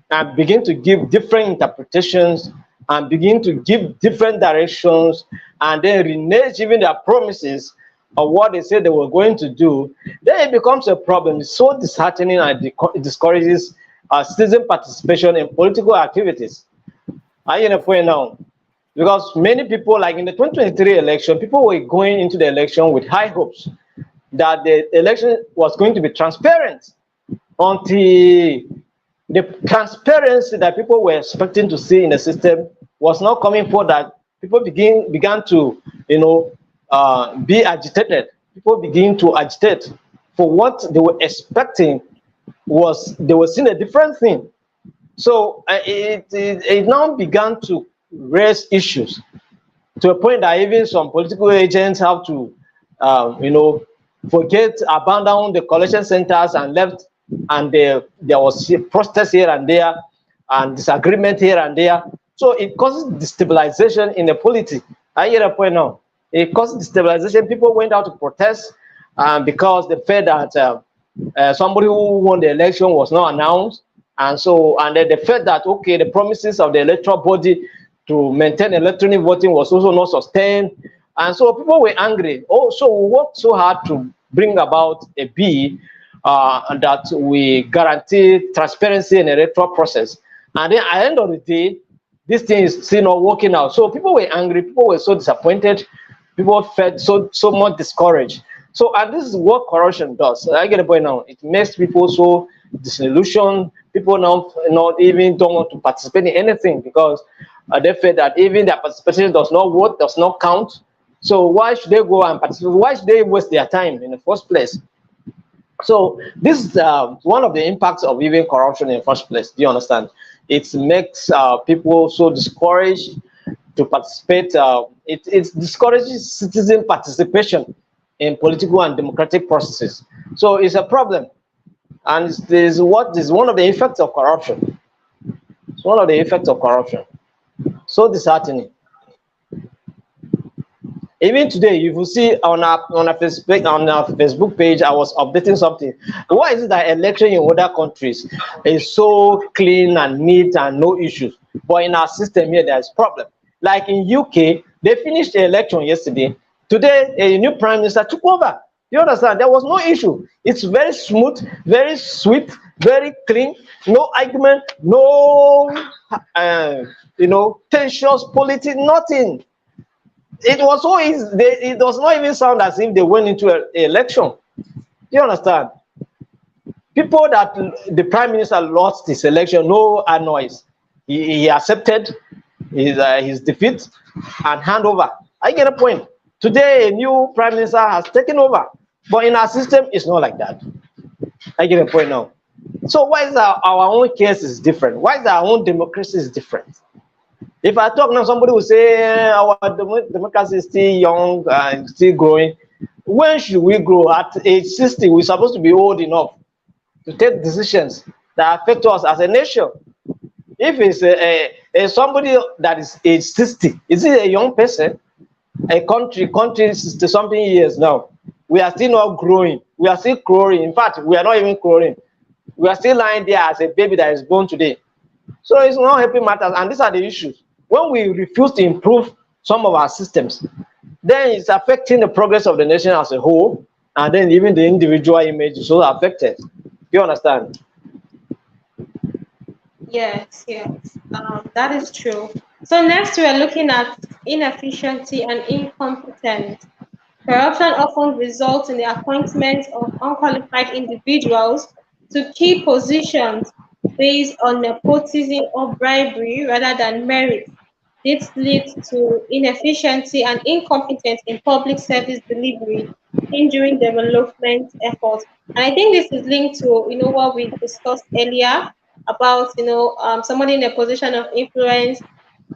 and begin to give different interpretations and begin to give different directions and then renege even their promises of what they said they were going to do. Then it becomes a problem. It's so disheartening and it discourages citizen participation in political activities. Are you in a point now? Because many people, like in the 2023 election, people were going into the election with high hopes that the election was going to be transparent until the transparency that people were expecting to see in the system was not coming forth, that people began to, be agitated. People begin to agitate for what they were expecting they were seeing a different thing. So it now began to raise issues to a point that even some political agents have to, abandon the collection centers and left, and there was protest here and there and disagreement here and there. So it causes destabilization in the polity. I hear a point now. It caused destabilization. People went out to protest because they felt that somebody who won the election was not announced. And then they felt that, okay, the promises of the electoral body to maintain electronic voting was also not sustained. And so people were angry. Oh, so we worked so hard to bring about a bill that we guarantee transparency in the electoral process. And then at the end of the day, this thing is still not working out. So people were angry. People were so disappointed. People felt so much discouraged. So, and this is what corruption does. I get the point now. It makes people so disillusioned. People now not even don't want to participate in anything because they feel that even their participation does not count. So why should they go and participate? Why should they waste their time in the first place? So this is one of the impacts of even corruption in the first place. Do you understand? It makes people so discouraged to participate. It discourages citizen participation in political and democratic processes. So it's a problem. And this is one of the effects of corruption. It's one of the effects of corruption. So disheartening. Even today, if you see on our Facebook page, I was updating something. Why is it that election in other countries is so clean and neat and no issues, but in our system here there is problem? Like in UK, they finished the election yesterday. Today, a new prime minister took over. You understand? There was no issue. It's very smooth, very sweet, very clean. No argument, no, tensions, politics, nothing. It was so easy. It does not even sound as if they went into an election. Do you understand? People that the prime minister lost his election, no noise. He accepted his defeat and hand over. I get a point. Today, a new prime minister has taken over, but in our system, it's not like that. I get a point now. So why is our own case is different? Why is our own democracy is different? If I talk now, somebody will say our democracy is still young and still growing. When should we grow? At age 60, we're supposed to be old enough to take decisions that affect us as a nation. If it's somebody that is age 60, is it a young person? A country is 60 something years now. We are still not growing. We are still growing. In fact, we are not even growing. We are still lying there as a baby that is born today. So it's not helping matters, and these are the issues. When we refuse to improve some of our systems, then it's affecting the progress of the nation as a whole, and then even the individual image is also affected. You understand? Yes, yes, that is true. So next we are looking at inefficiency and incompetence. Corruption often results in the appointment of unqualified individuals to key positions based on nepotism or bribery rather than merit. This leads to inefficiency and incompetence in public service delivery, hindering development efforts. And I think this is linked to what we discussed earlier about somebody in a position of influence,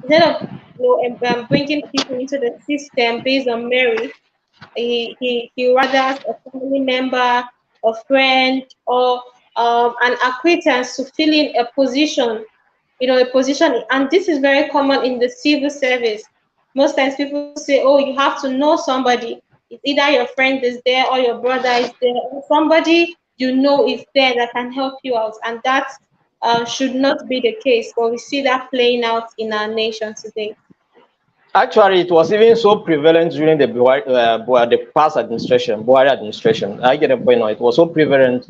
instead of bringing people into the system based on merit, he rather has a family member, a friend, or an acquaintance to fill in a position, a position. And this is very common in the civil service. Most times people say, oh, you have to know somebody. It's either your friend is there or your brother is there or somebody is there that can help you out. And that should not be the case, but we see that playing out in our nation today. Actually, it was even so prevalent during the past administration, Buhari administration. I get a point now. It was so prevalent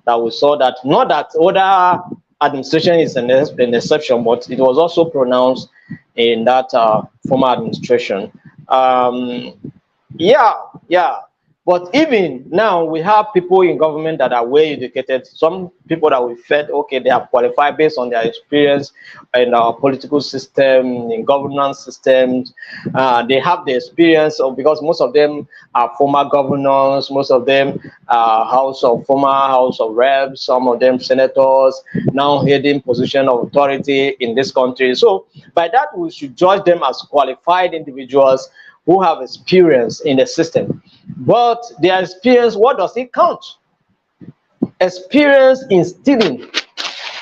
that we saw that, not that other administration is an exception, but it was also pronounced in that former administration. Um, yeah, yeah. But even now, we have people in government that are well educated. Some people that we felt, okay, they are qualified based on their experience in our political system, in governance systems. They have the experience of, because most of them are former governors, most of them are former House of Reps, some of them senators, now heading position of authority in this country. So by that, we should judge them as qualified individuals who have experience in the system. But their experience, what does it count? Experience in stealing,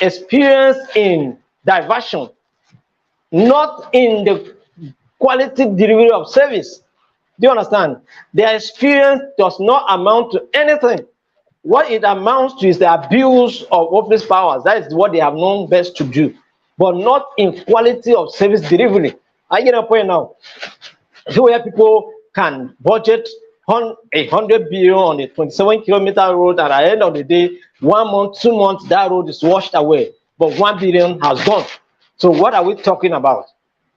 experience in diversion, not in the quality delivery of service. Do you understand? Their experience does not amount to anything. What it amounts to is the abuse of office powers. That is what they have known best to do, but not in quality of service delivery. I get a point now. So where people can budget 100 billion on a 27-kilometer road, and at the end of the day, 1 month, 2 months, that road is washed away, but 1 billion has gone. So what are we talking about?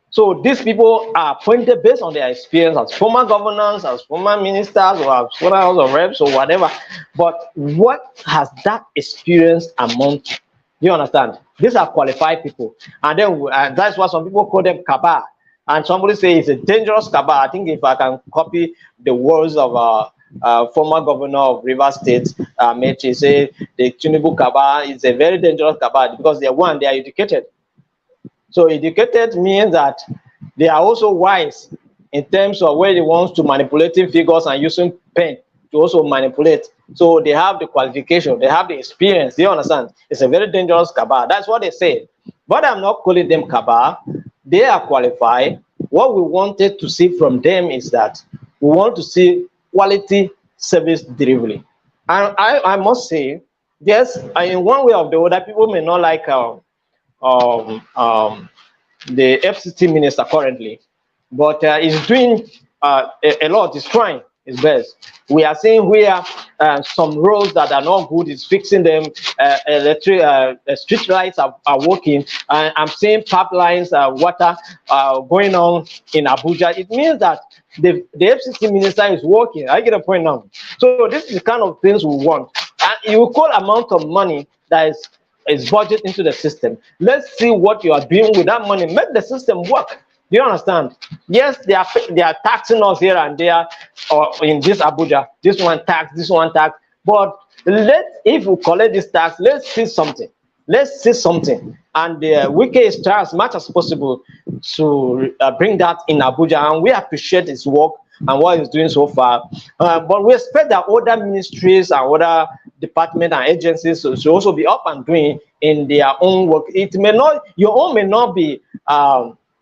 So these people are appointed based on their experience as former governors, as former ministers, or as former House of Reps, or whatever. But what has that experience amount to? You understand? These are qualified people, and then that's why some people call them cabal. And somebody say it's a dangerous cabal. I think if I can copy the words of former governor of Rivers State, Mechi, say the Tinubu cabal is a very dangerous cabal because they are educated. So educated means that they are also wise in terms of where they want to manipulating figures and using pen to also manipulate. So they have the qualification, they have the experience. Do you understand? It's a very dangerous cabal. That's what they say. But I'm not calling them cabal. They are qualified. What we wanted to see from them is that we want to see quality service delivery. And I must say, yes, in one way or the other, people may not like the FCT minister currently, but he's doing a lot. He's trying his best. We are seeing where some roads that are not good is fixing them. Electric street lights are working. I'm seeing pipelines, water going on in Abuja. It means that the FCT minister is working. I get a point now. So this is the kind of things we want. equal amount of money that is budget into the system. Let's see what you are doing with that money. Make the system work. Do you understand? Yes, they are taxing us here and there, or in this Abuja, this one tax, this one tax. But if we collect this tax, let's see something. Let's see something. And Wike is trying as much as possible to bring that in Abuja, and we appreciate his work and what he's doing so far. But we expect that other ministries and other departments and agencies should also be up and doing in their own work. It may not, your own may not be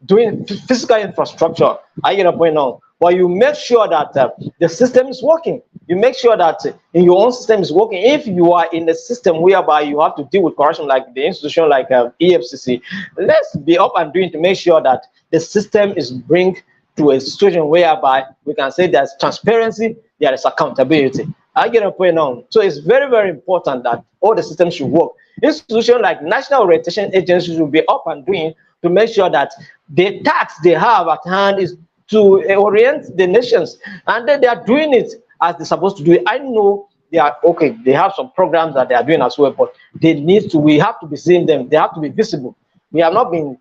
doing physical infrastructure. I get a point now. But you make sure that the system is working. You make sure that in your own system is working. If you are in a system whereby you have to deal with corruption, like the institution like EFCC, let's be up and doing to make sure that the system is bring to a situation whereby we can say there's transparency, there is accountability. I get a point now. So it's very, very important that all the systems should work. Institutions like National Orientation Agency should be up and doing to make sure that the tax they have at hand is to orient the nations, and then they are doing it as they're supposed to do it. I know they are okay, they have some programs that they are doing as well, but we have to be seeing them. They have to be visible. They have not been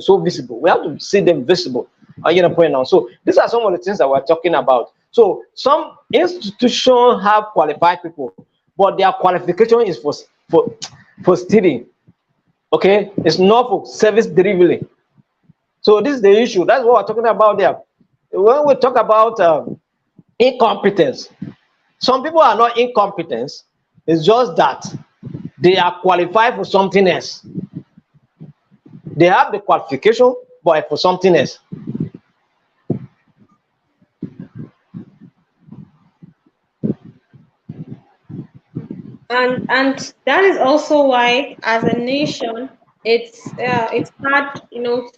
so visible. We have to see them visible. I get a point now. So these are some of the things that we're talking about. So some institutions have qualified people, but their qualification is for stealing. Okay, it's not for service delivery. So this is the issue. That's what we're talking about there. When we talk about incompetence, some people are not incompetent. It's just that they are qualified for something else. They have the qualification, but for something else. And that is also why, as a nation, it's hard,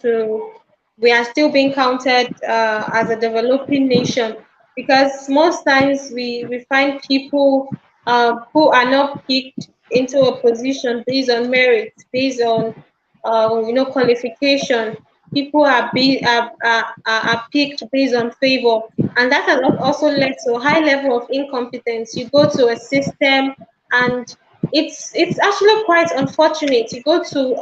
to we are still being counted as a developing nation, because most times we find people who are not picked into a position based on merit, based on qualification. People are picked based on favor, and that has also led to a high level of incompetence. You go to a system, and it's actually quite unfortunate. You go to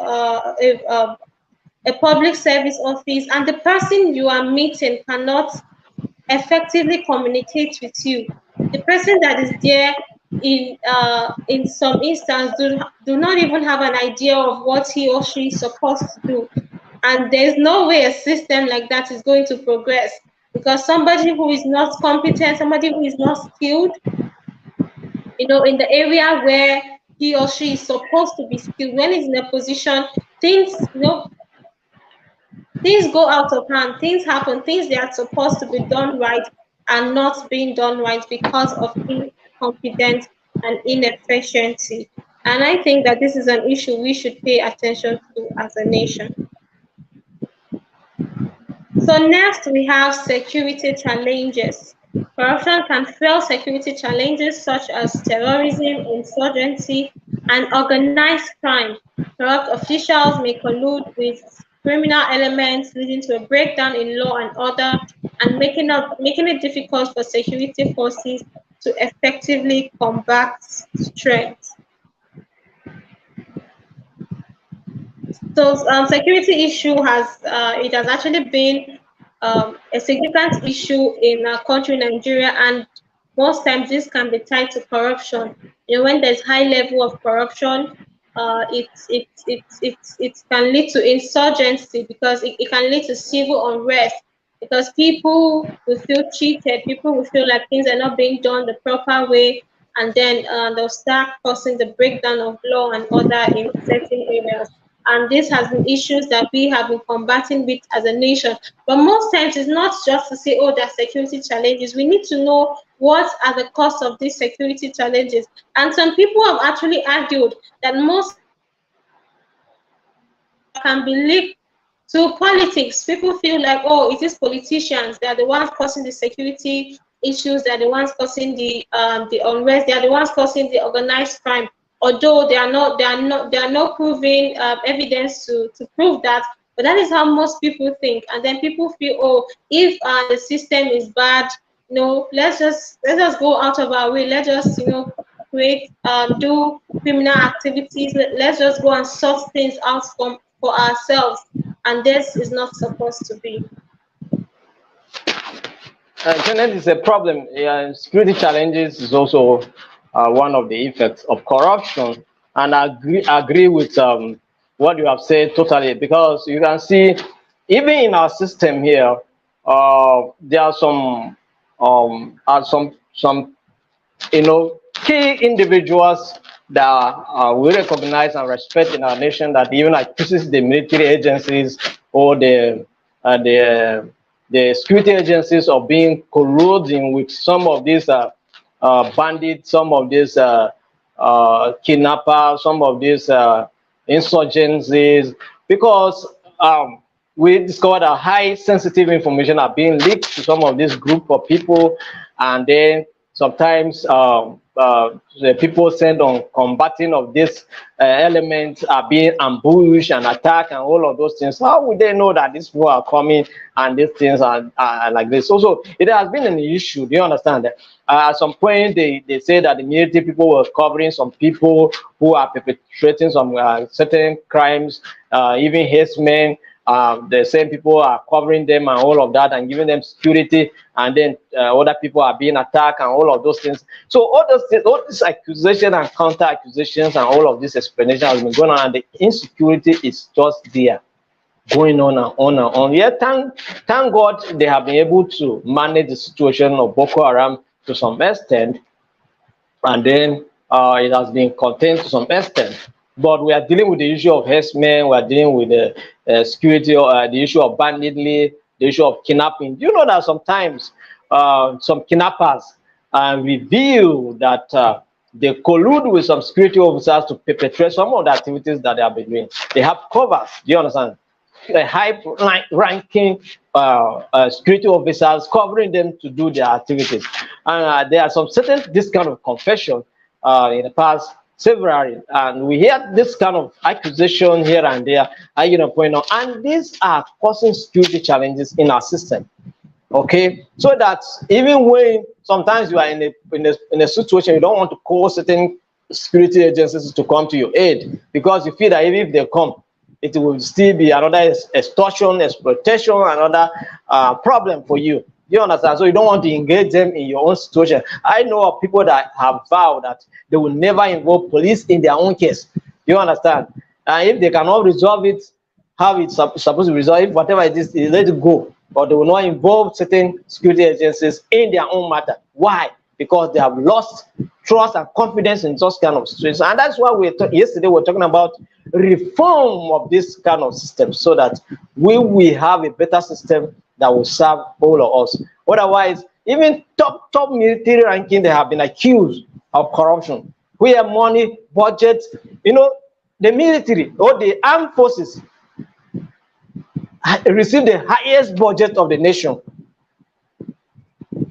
a public service office, and the person you are meeting cannot effectively communicate with you. The person that is there in some instance do not even have an idea of what he or she is supposed to do. And there's no way a system like that is going to progress, because somebody who is not competent, somebody who is not skilled, in the area where he or she is supposed to be skilled, when he's in a position, things, things go out of hand, things happen, things that are supposed to be done right are not being done right because of incompetence and inefficiency. And I think that this is an issue we should pay attention to as a nation. So next we have security challenges. Corruption can fuel security challenges such as terrorism, insurgency, and organized crime. Corrupt officials may collude with criminal elements, leading to a breakdown in law and order, and making it difficult for security forces to effectively combat threats. So security issue has actually been a significant issue in our country, Nigeria, and most times this can be tied to corruption. When there's high level of corruption, it can lead to insurgency, because it can lead to civil unrest, because people will feel cheated, people will feel like things are not being done the proper way, and then they'll start causing the breakdown of law and order in certain areas. And this has been issues that we have been combating with as a nation. But most times it's not just to say, oh, there are security challenges. We need to know what are the costs of these security challenges. And some people have actually argued that most can be linked to politics. People feel like, oh, it is politicians. They are the ones causing the security issues. They are the ones causing the unrest. They are the ones causing the organized crime. Although they are not proving evidence to prove that, but that is how most people think. And then people feel, oh, if the system is bad, let's just go out of our way. Let's just create, do criminal activities. Let's just go and sort things out for ourselves, and this is not supposed to be. Janet, is a problem. Yeah, security challenges is also one of the effects of corruption, and I agree with what you have said totally, because you can see even in our system here, there are some key individuals that we recognize and respect in our nation, that even accuses the military agencies or the security agencies of being colluding with some of these bandits, some of these kidnappers, some of these insurgencies, because we discovered that high sensitive information are being leaked to some of this group of people, and then sometimes the people sent on combating of these elements are being ambushed and attacked and all of those things. How would they know that these people are coming and these things are like this? Also, it has been an issue. Do you understand that? At some point, they say that the military people were covering some people who are perpetrating some certain crimes, even herdsmen. The same people are covering them and all of that and giving them security, and then other people are being attacked and all of those things. So all those things, all these accusations and counter accusations and all of this explanation has been going on, and the insecurity is just there, going on and on and on. Yeah, thank God they have been able to manage the situation of Boko Haram to some extent, and then it has been contained to some extent. But we are dealing with the issue of herdsmen, we are dealing with the security, the issue of banditry, the issue of kidnapping. Do you know that sometimes some kidnappers reveal that they collude with some security officers to perpetrate some of the activities that they have been doing? They have covers, do you understand? High ranking security officers covering them to do their activities. And there are some certain this kind of confession in the past several, and we hear this kind of accusation here and there, point out, and these are causing security challenges in our system. Okay, so that even when sometimes you are in a situation you don't want to call certain security agencies to come to your aid, because you feel that even if they come, it will still be another extortion, exploitation, another problem for you. You understand? So you don't want to engage them in your own situation. I know of people that have vowed that they will never involve police in their own case. You understand? And if they cannot resolve it, how it's supposed to resolve it, whatever it is, let it go. But they will not involve certain security agencies in their own matter. Why? Because they have lost trust and confidence in those kind of situations. And that's why yesterday we were talking about reform of this kind of system, so that we will have a better system that will serve all of us. Otherwise, even top military ranking, they have been accused of corruption. Where money, budget, the military or the armed forces receive the highest budget of the nation.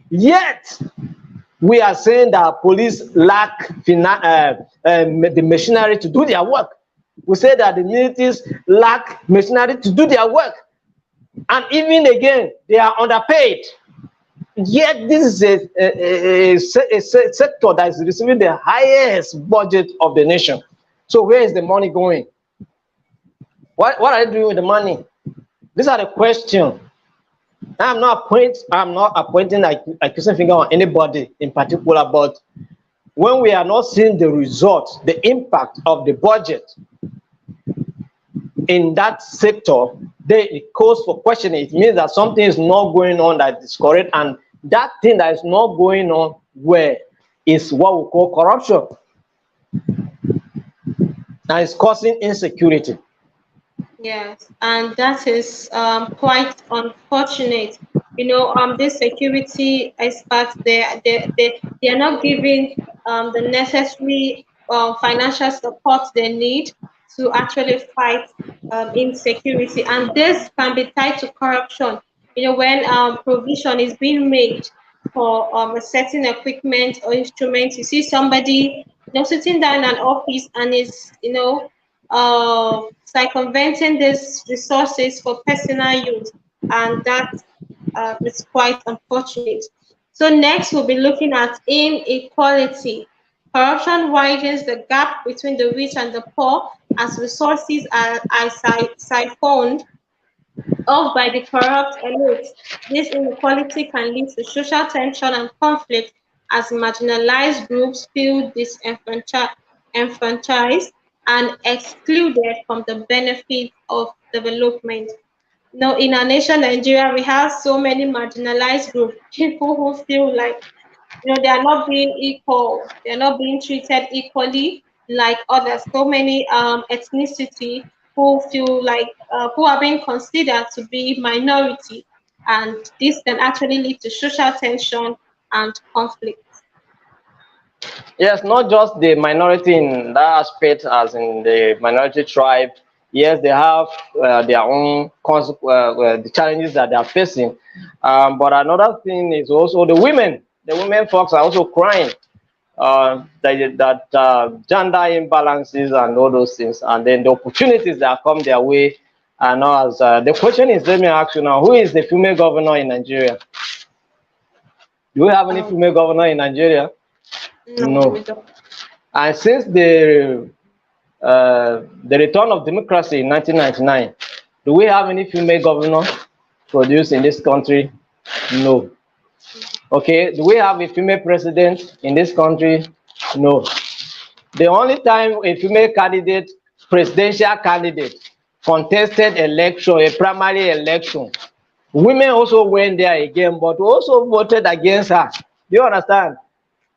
Yet, we are saying that police lack the machinery to do their work. We say that the militaries lack machinery to do their work. And even again, they are underpaid. Yet this is a sector that is receiving the highest budget of the nation. So where is the money going? What are they doing with the money? These are the questions. I'm not appointing accusing finger on anybody in particular, but when we are not seeing the results, the impact of the budget in that sector, then it calls for questioning. It means that something is not going on that is correct, and that thing that is not going on where is what we call corruption, and it's causing insecurity. Yes, and that is quite unfortunate. The security experts, they are not giving the necessary financial support they need to actually fight insecurity, and this can be tied to corruption. When provision is being made for a certain equipment or instruments, you see somebody sitting down in an office and is circumventing these resources for personal use, and that is quite unfortunate. So next, we'll be looking at inequality. Corruption widens the gap between the rich and the poor as resources are siphoned off by the corrupt elites. This inequality can lead to social tension and conflict as marginalized groups feel disenfranchised and excluded from the benefits of development. Now, in our nation, Nigeria, we have so many marginalized groups, people who feel like they are not being equal, they're not being treated equally like others. So many ethnicity who feel like who are being considered to be minority, and this can actually lead to social tension and conflict. Yes, not just the minority in that aspect, as in the minority tribe. Yes, they have their own the challenges that they are facing. But another thing is also the women. The women folks are also crying that gender imbalances and all those things, and then the opportunities that come their way. And now, as the question is, let me ask you now: who is the female governor in Nigeria? Do we have any Um, female governor in Nigeria? no, we No. don't. And since the return of democracy in 1999, do we have any female governor produced in this country? No. Okay, do we have a female president in this country? No. The only time a female candidate, presidential candidate, contested election, a primary election, women also went there again, but also voted against her. Do you understand?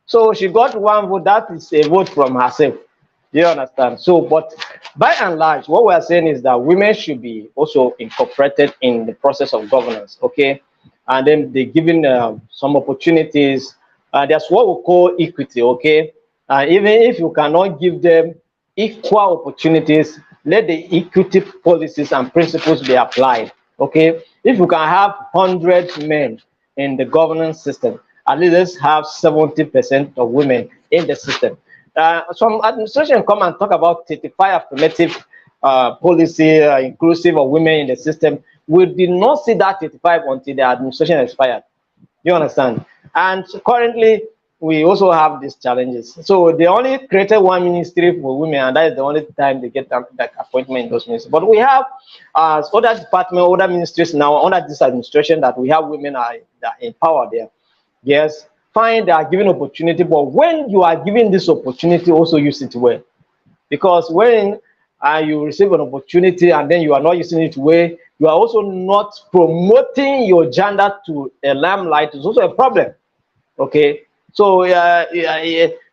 So she got one vote. That is a vote from herself. Do you understand? So, but by and large, what we are saying is that women should be also incorporated in the process of governance, okay? And then they given some opportunities. That's what we call equity, okay? Even if you cannot give them equal opportunities, let the equity policies and principles be applied, okay? If you can have 100 men in the governance system, at least let's have 70% of women in the system. Some administration come and talk about 35 affirmative policy, inclusive of women in the system. We did not see that 35 until the administration expired. You understand? And currently, we also have these challenges. So they only created one ministry for women, and that is the only time they get that appointment in those ministries. But we have other departments, other ministries now under this administration that we have women that are in power there. Yes, fine, they are given opportunity, but when you are given this opportunity, also use it well. Because when you receive an opportunity and then you are not using it well, you are also not promoting your gender to a limelight. It's also a problem. Okay, so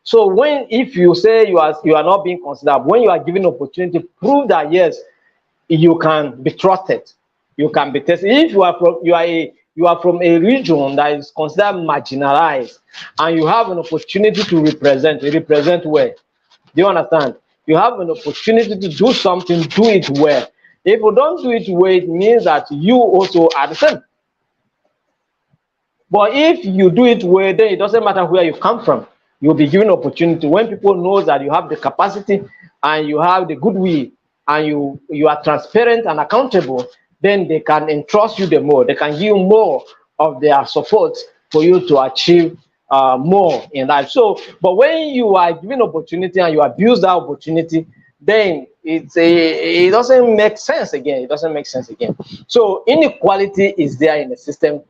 so when if you say you are not being considered, when you are given opportunity, prove that yes, you can be trusted, you can be tested. If you are from a region that is considered marginalized and you have an opportunity to represent well. Do you understand? You have an opportunity to do something, do it well. If you don't do it well, it means that you also are the same. But if you do it well, then it doesn't matter where you come from. You'll be given opportunity. When people know that you have the capacity and you have the goodwill and you are transparent and accountable, then they can entrust you the more. They can give you more of their support for you to achieve more in life. So, but when you are given opportunity and you abuse that opportunity, then it doesn't make sense again. It doesn't make sense again. So inequality is there in the system,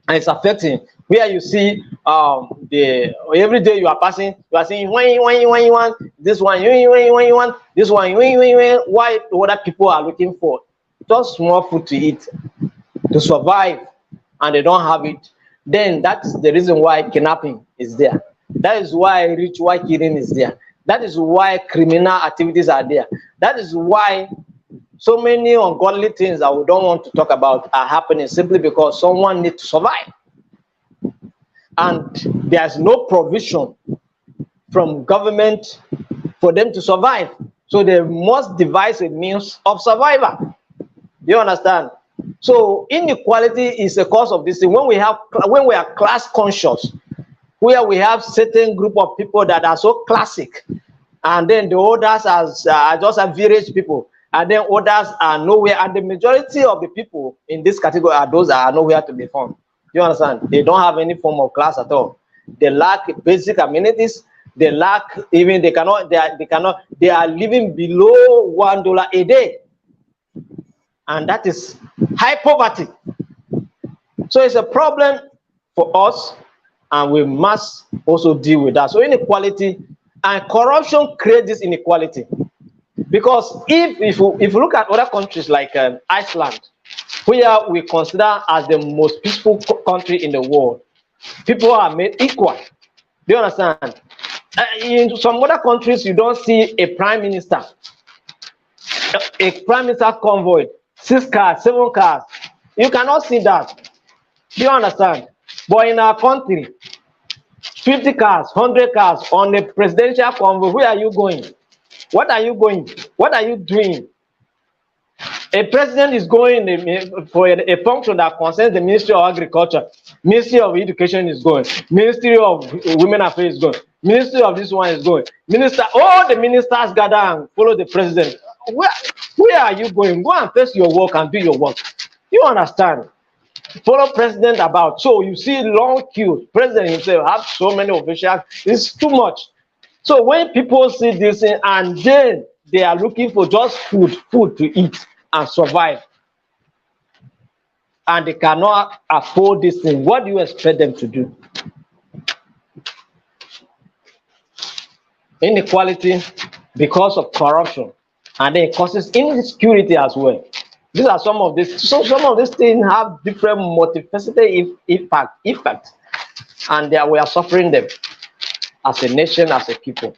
and it's affecting where you see the every day you are passing, you are saying when you want this one, you want this one, why other people are looking for just small food to eat to survive and they don't have it, then that's the reason why kidnapping is there. That is why ritual killing is there. That is why criminal activities are there. That is why so many ungodly things that we don't want to talk about are happening simply because someone needs to survive. And there's no provision from government for them to survive. So they must devise a means of survival. You understand? So inequality is a cause of this thing. When we are class conscious, where we have certain group of people that are so classic, and then the others are just average people, and then others are nowhere, and the majority of the people in this category are those that are nowhere to be found. You understand? They don't have any form of class at all. They lack basic amenities, They lack, even they cannot, they are living below $1 a day, and that is high poverty. So it's a problem for us, and we must also deal with that. So inequality and corruption create this inequality, because if you look at other countries like Iceland, where we consider as the most peaceful country in the world, people are made equal. Do you understand? In some other countries, you don't see a prime minister convoy, 6 cars, 7 cars. You cannot see that. Do you understand? But in our country, 50 cars, 100 cars on a presidential convoy. Where are you going? What are you going? What are you doing? A president is going for a function that concerns the Ministry of Agriculture, Ministry of Education is going, Ministry of Women Affairs is going, Ministry of this one is going, minister, all the ministers gather and follow the president. Where are you going? Go and face your work and do your work. You understand? Follow president about. So you see long queues. President himself have so many officials. It's too much. So when people see this thing, and then they are looking for just food to eat and survive, and they cannot afford this thing, what do you expect them to do? Inequality because of corruption, and then it causes insecurity as well. These are some of these. So some of these things have different multifaceted effect, and we are suffering them as a nation, as a people.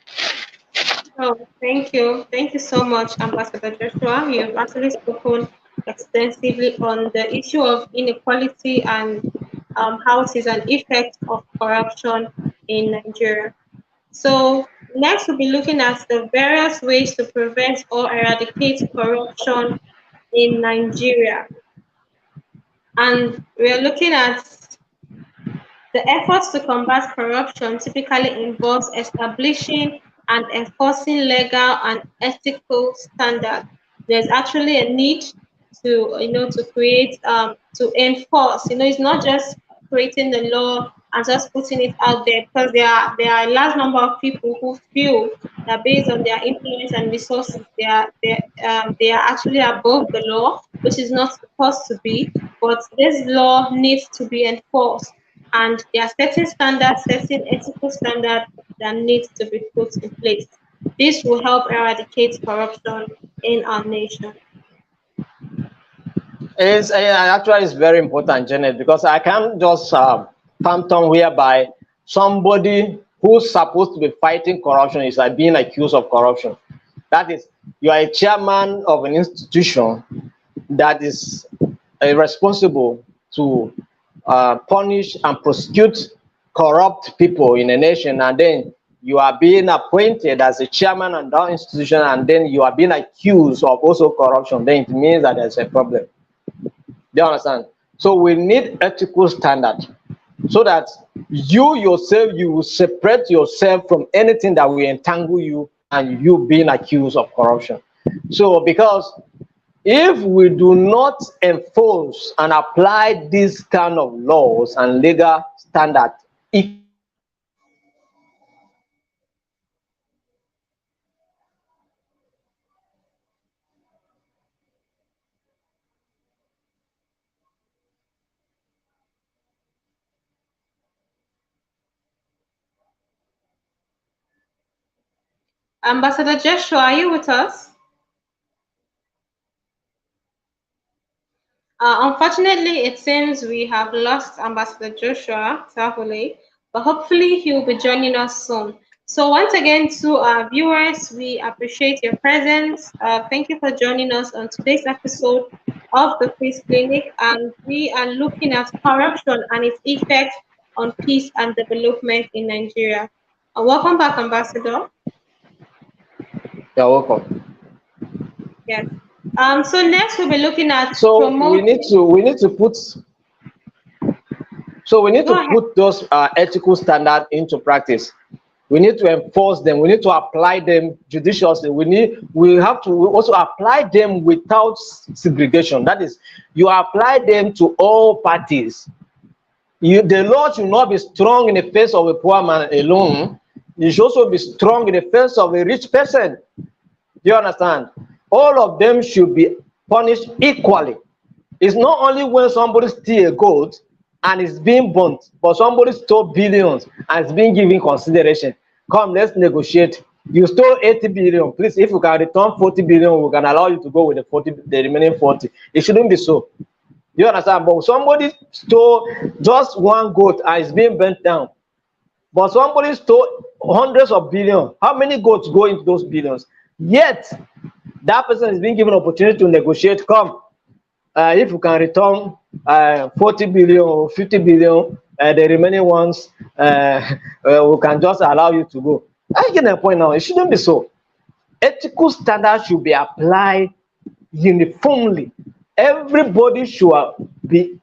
Oh, thank you so much, Ambassador Joshua. You've actually spoken extensively on the issue of inequality and how it is an effect of corruption in Nigeria. So next we'll be looking at the various ways to prevent or eradicate corruption in Nigeria. And we're looking at the efforts to combat corruption typically involves establishing and enforcing legal and ethical standards. There's actually a need to, to create, to enforce. It's not just creating the law and just putting it out there, because there are a large number of people who feel that based on their influence and resources, they are actually above the law, which is not supposed to be. But this law needs to be enforced, and there are certain standards, certain ethical standards that need to be put in place. This will help eradicate corruption in our nation. Actually, it's very important, Janet, because I can't just phantom whereby somebody who's supposed to be fighting corruption is like being accused of corruption. That is, you are a chairman of an institution that is responsible to punish and prosecute corrupt people in a nation, and then you are being appointed as a chairman of that institution, and then you are being accused of also corruption. Then it means that there's a problem. Do you understand? So we need ethical standard, so that you yourself, you will separate yourself from anything that will entangle you and you being accused of corruption. So because if we do not enforce and apply these kind of laws and legal standards Ambassador Joshua, are you with us? Unfortunately, it seems we have lost Ambassador Joshua Tahole, but hopefully he will be joining us soon. So once again, to our viewers, we appreciate your presence. Thank you for joining us on today's episode of the Peace Clinic, and we are looking at corruption and its effect on peace and development in Nigeria. Welcome back, Ambassador. You're welcome. Yes. So next we'll be looking at So we promoting. need to put those ethical standards into practice. We need to enforce them. We need to apply them judiciously. We have to also apply them without segregation. That is, you apply them to all parties. The law should not be strong in the face of a poor man alone. You should also be strong in the face of a rich person. Do you understand? All of them should be punished equally. It's not only when somebody steals a goat and is being burnt, but somebody stole billions and is being given consideration. Come, let's negotiate. You stole 80 billion. Please, if you can return 40 billion, we can allow you to go with the remaining 40. It shouldn't be so. You understand? But somebody stole just one goat and is being burnt down. But somebody stole hundreds of billions. How many goats go into those billions? Yet, that person is being given opportunity to negotiate. Come, if you can return 40 billion or 50 billion, the remaining ones, we can just allow you to go. I get the point now. It shouldn't be so. Ethical standards should be applied uniformly. Everybody should be,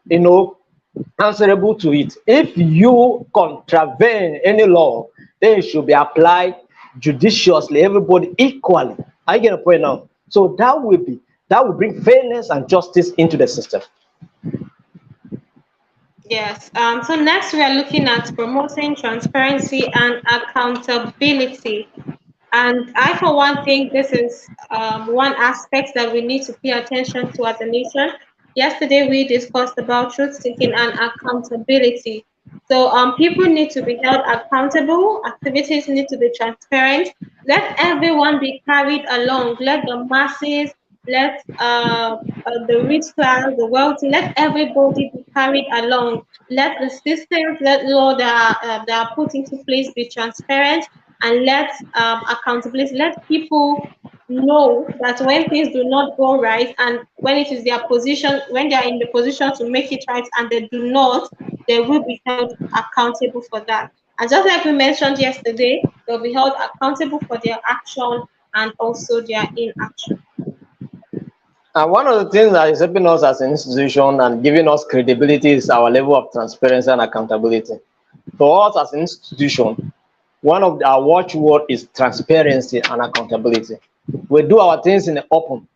answerable to it. If you contravene any law, then it should be applied judiciously, everybody equally. I get the point now. So that will bring fairness and justice into the system. Yes. So next we are looking at promoting transparency and accountability. And I, for one, think this is one aspect that we need to pay attention to as a nation. Yesterday, we discussed about truth seeking and accountability. So, people need to be held accountable, activities need to be transparent. Let everyone be carried along. Let the masses, let the rich class, the wealthy, let everybody be carried along. Let the systems, let law that are put into place be transparent, and let accountability, let people know that when things do not go right, and when it is their position, when they are in the position to make it right and they do not, they will be held accountable for that. And just like we mentioned yesterday, they'll be held accountable for their action and also their inaction. And one of the things that is helping us as an institution and giving us credibility is our level of transparency and accountability. For us as an institution, one of our watchword is transparency and accountability. We do our things in the open.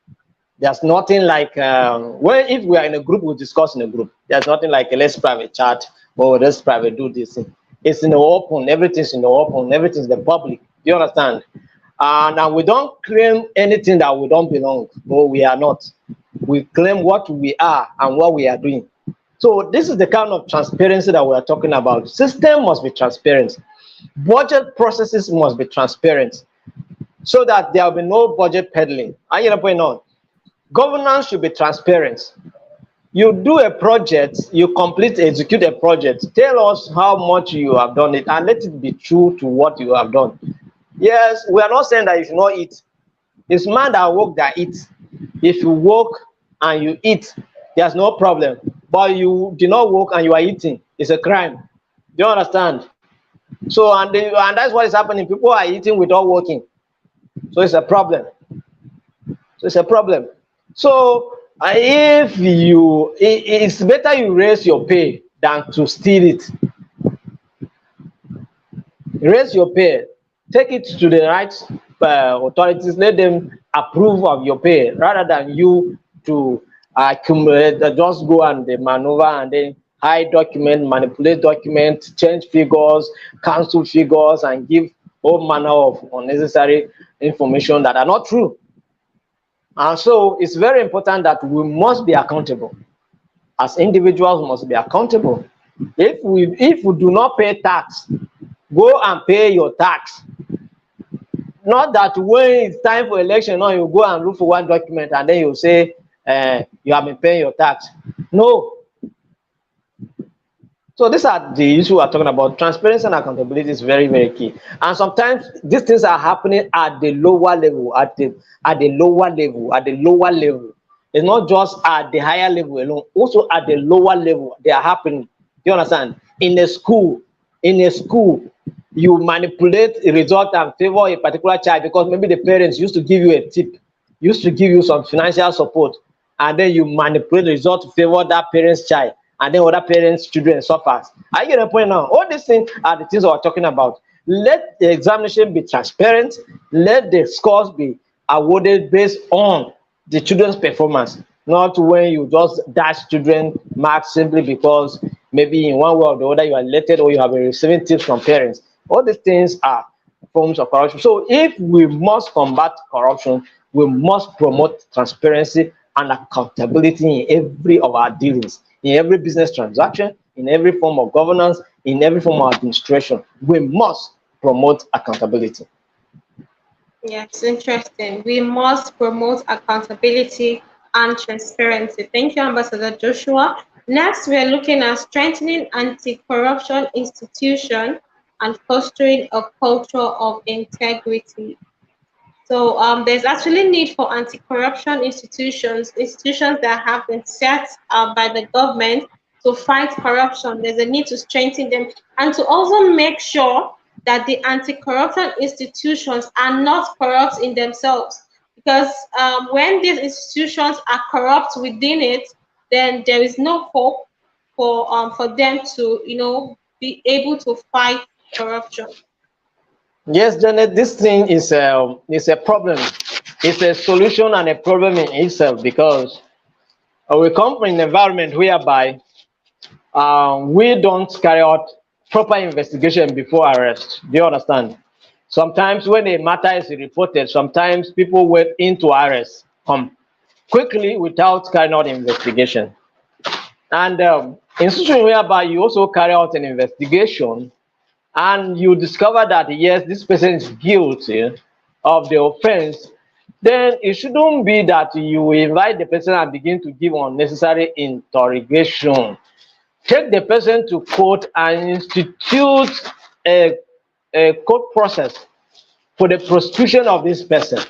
There's nothing like when if we are in a group, we discuss in a group. There's nothing like let's private chat or let's private do this thing. It's in the open. Everything's in the open. Everything's the public. Do you understand? And we don't claim anything that we don't belong or we are not. We claim what we are and what we are doing. So this is the kind of transparency that we are talking about. System must be transparent. Budget processes must be transparent so that there will be no budget peddling. I get a point on. Governance should be transparent. You do a project, you execute a project. Tell us how much you have done it and let it be true to what you have done. Yes, we are not saying that you should not eat. It's man that work that eats. If you work and you eat, there's no problem. But you do not work and you are eating, it's a crime. Do you understand? So and that's what is happening. People are eating without working. So it's a problem. So it's a problem. So if it's better you raise your pay than to steal it. Raise your pay, take it to the right authorities, let them approve of your pay rather than you to accumulate, just go and maneuver and then hide document, manipulate document, change figures, cancel figures, and give all manner of unnecessary information that are not true. And so it's very important that we must be accountable. As individuals must be accountable. If we do not pay tax, go and pay your tax. Not that when it's time for election, now you go and look for one document and then you say you have been paying your tax. No. So these are the issues we're talking about. Transparency and accountability is very, very key. And sometimes these things are happening at the lower level, at the lower level. It's not just at the higher level alone, also at the lower level, they are happening. You understand? In a school, you manipulate a result and favor a particular child because maybe the parents used to give you a tip, used to give you some financial support, and then you manipulate the result to favor that parent's child, and then other parents' children suffers. I get a point now. All these things are the things we're talking about. Let the examination be transparent. Let the scores be awarded based on the children's performance, not when you just dash children marks simply because maybe in one way or the other you are elected or you have been receiving tips from parents. All these things are forms of corruption. So if we must combat corruption, we must promote transparency and accountability in every of our dealings, in every business transaction, in every form of governance, in every form of administration. We must promote accountability. Yes, interesting. We must promote accountability and transparency. Thank you, Ambassador Joshua. Next, we are looking at strengthening anti-corruption institution and fostering a culture of integrity. So there's actually need for anti-corruption institutions that have been set by the government to fight corruption. There's a need to strengthen them and to also make sure that the anti-corruption institutions are not corrupt in themselves. Because when these institutions are corrupt within it, then there is no hope for them to, be able to fight corruption. Yes, Janet, this thing is a problem. It's a solution and a problem in itself because we come from an environment whereby we don't carry out proper investigation before arrest. Do you understand? Sometimes when a matter is reported, sometimes people wait into arrest quickly without carrying out investigation. And in situation whereby you also carry out an investigation and you discover that yes, this person is guilty of the offense, then it shouldn't be that you invite the person and begin to give unnecessary interrogation. Take the person to court and institute a, a court process for the prosecution of this person.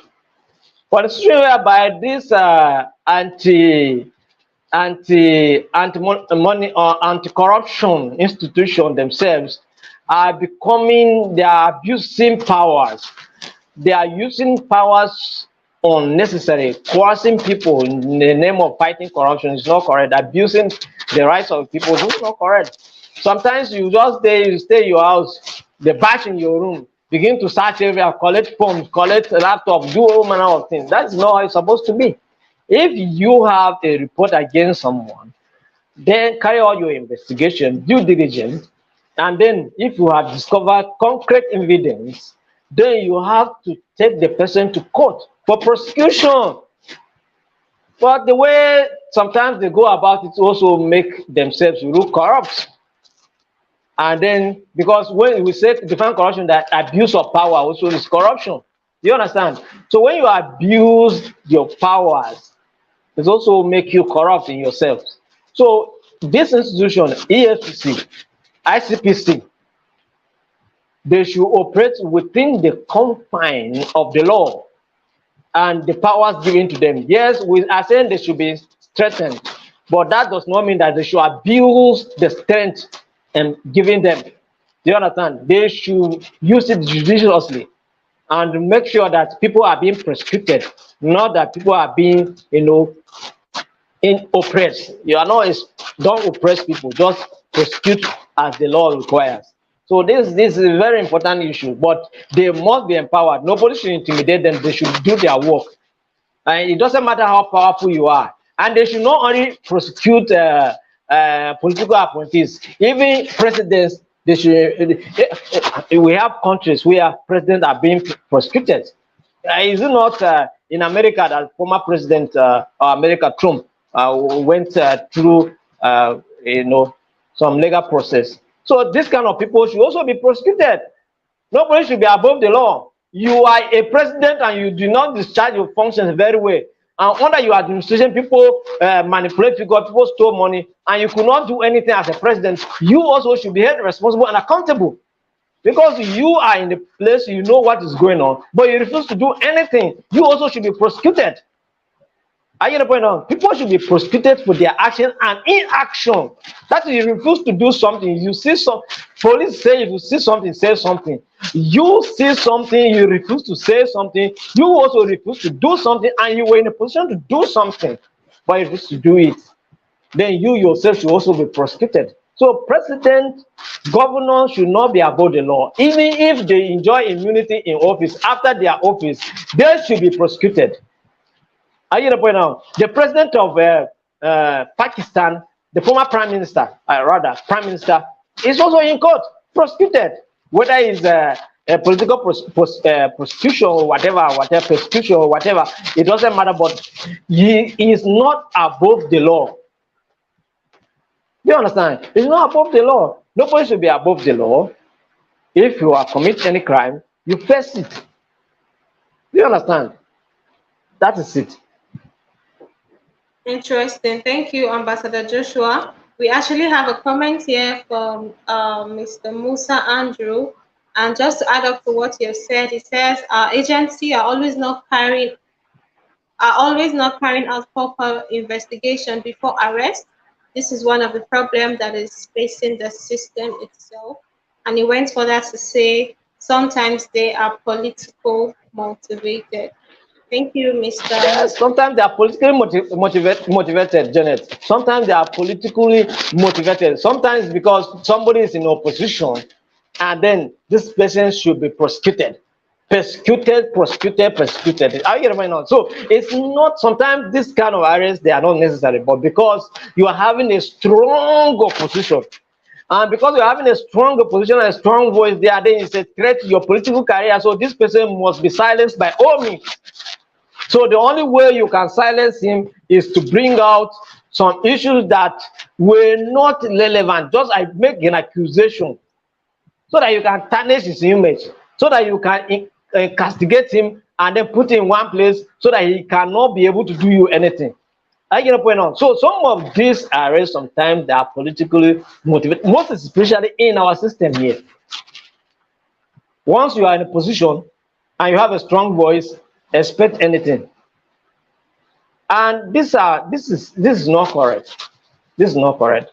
For the situation whereby this anti money or anti-corruption institution themselves are becoming, they are abusing powers. They are using powers unnecessary, coercing people in the name of fighting corruption is not correct. Abusing the rights of people is not correct. Sometimes you just stay in your house, they bash in your room, begin to search everywhere, collect phones, collect laptop, do all manner of things. That's not how it's supposed to be. If you have a report against someone, then carry out your investigation, due diligence, and then if you have discovered concrete evidence, then you have to take the person to court for prosecution. But the way sometimes they go about it also make themselves look corrupt. And then, because when we say define corruption, that abuse of power also is corruption. You understand? So when you abuse your powers, it also make you corrupt in yourself. So this institution, EFCC, ICPC, they should operate within the confine of the law and the powers given to them. Yes, we are saying they should be strengthened, but that does not mean that they should abuse the strength and giving them. Do you understand? They should use it judiciously and make sure that people are being prosecuted, not that people are being, oppressed. You are not, don't oppress people, just prosecute as the law requires. So this is a very important issue, but they must be empowered. Nobody should intimidate them. They should do their work. And it doesn't matter how powerful you are. And they should not only prosecute political appointees, even presidents. They should. We have countries where presidents are being prosecuted. Is it not in America that former president America Trump went through some legal process? So this kind of people should also be prosecuted. Nobody should be above the law. You are a president and you do not discharge your functions very well. And under your administration, people manipulate figures, people stole money, and you could not do anything as a president. You also should be held responsible and accountable. Because you are in the place, you know what is going on, but you refuse to do anything. You also should be prosecuted. I get the point now. People should be prosecuted for their action and inaction. That is, you refuse to do something. You see some police say if you see something, say something. You see something, you refuse to say something. You also refuse to do something, and you were in a position to do something, but you refuse to do it. Then you yourself should also be prosecuted. So president, governors should not be above the law. Even if they enjoy immunity in office, after their office, they should be prosecuted. I get the point now. The president of Pakistan, the former prime minister, prime minister, is also in court, prosecuted. Whether it's a political prosecution or whatever persecution or whatever, it doesn't matter, but he is not above the law. Do you understand? He's not above the law. Nobody should be above the law. If you are commit any crime, you face it. Do you understand? That is it. Interesting. Thank you, Ambassador Joshua. We actually have a comment here from Mr. Musa Andrew. And just to add up to what you have said, he says our agency are always not carrying out proper investigation before arrest. This is one of the problems that is facing the system itself. And he went further to say sometimes they are political motivated. Thank you, Mr. Yes, Musa. sometimes they are politically motivated, Janet. Sometimes they are politically motivated. Sometimes because somebody is in opposition, and then this person should be prosecuted. Persecuted. Are you getting my now? So it's not, sometimes this kind of arrests they are not necessary, but because you are having a strong opposition, and because you're having a strong opposition and a strong voice there, then it's a threat to your political career. So this person must be silenced by all means. So the only way you can silence him is to bring out some issues that were not relevant. Just I make an accusation so that you can tarnish his image, so that you can castigate him and then put him in one place so that he cannot be able to do you anything. I get a point on. So some of these arrests sometimes they are politically motivated, most especially in our system here. Once you are in a position and you have a strong voice, expect anything. And this is not correct. This is not correct.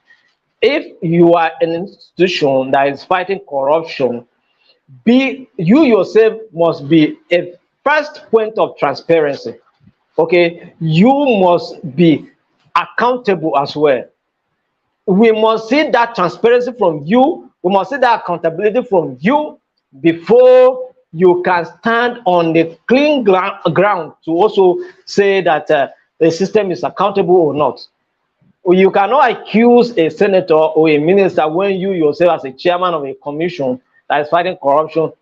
If you are an institution that is fighting corruption, you yourself must be a first point of transparency. Okay, you must be accountable as well. We must see that transparency from you. We must see that accountability from you before you can stand on the clean ground to also say that the system is accountable or not. You cannot accuse a senator or a minister when you yourself as a chairman of a commission that is fighting corruption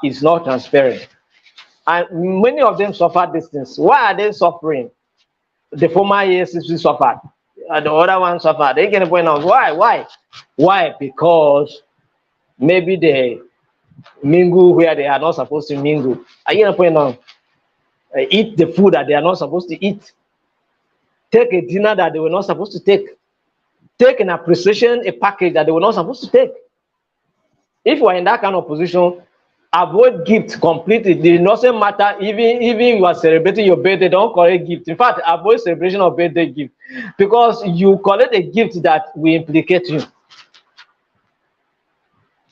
is not transparent. And many of them suffer these things. Why are they suffering? The former ESCC suffered. The other one suffered. They can point out why? Because maybe they mingle where they are not supposed to mingle. I get a point out. Eat the food that they are not supposed to eat. Take a dinner that they were not supposed to take. Take an appreciation, a package that they were not supposed to take. If you are in that kind of position, avoid gifts completely. It doesn't matter, even you are celebrating your birthday, don't collect gift. In fact, avoid celebration of birthday gift because you collect a gift that will implicate you.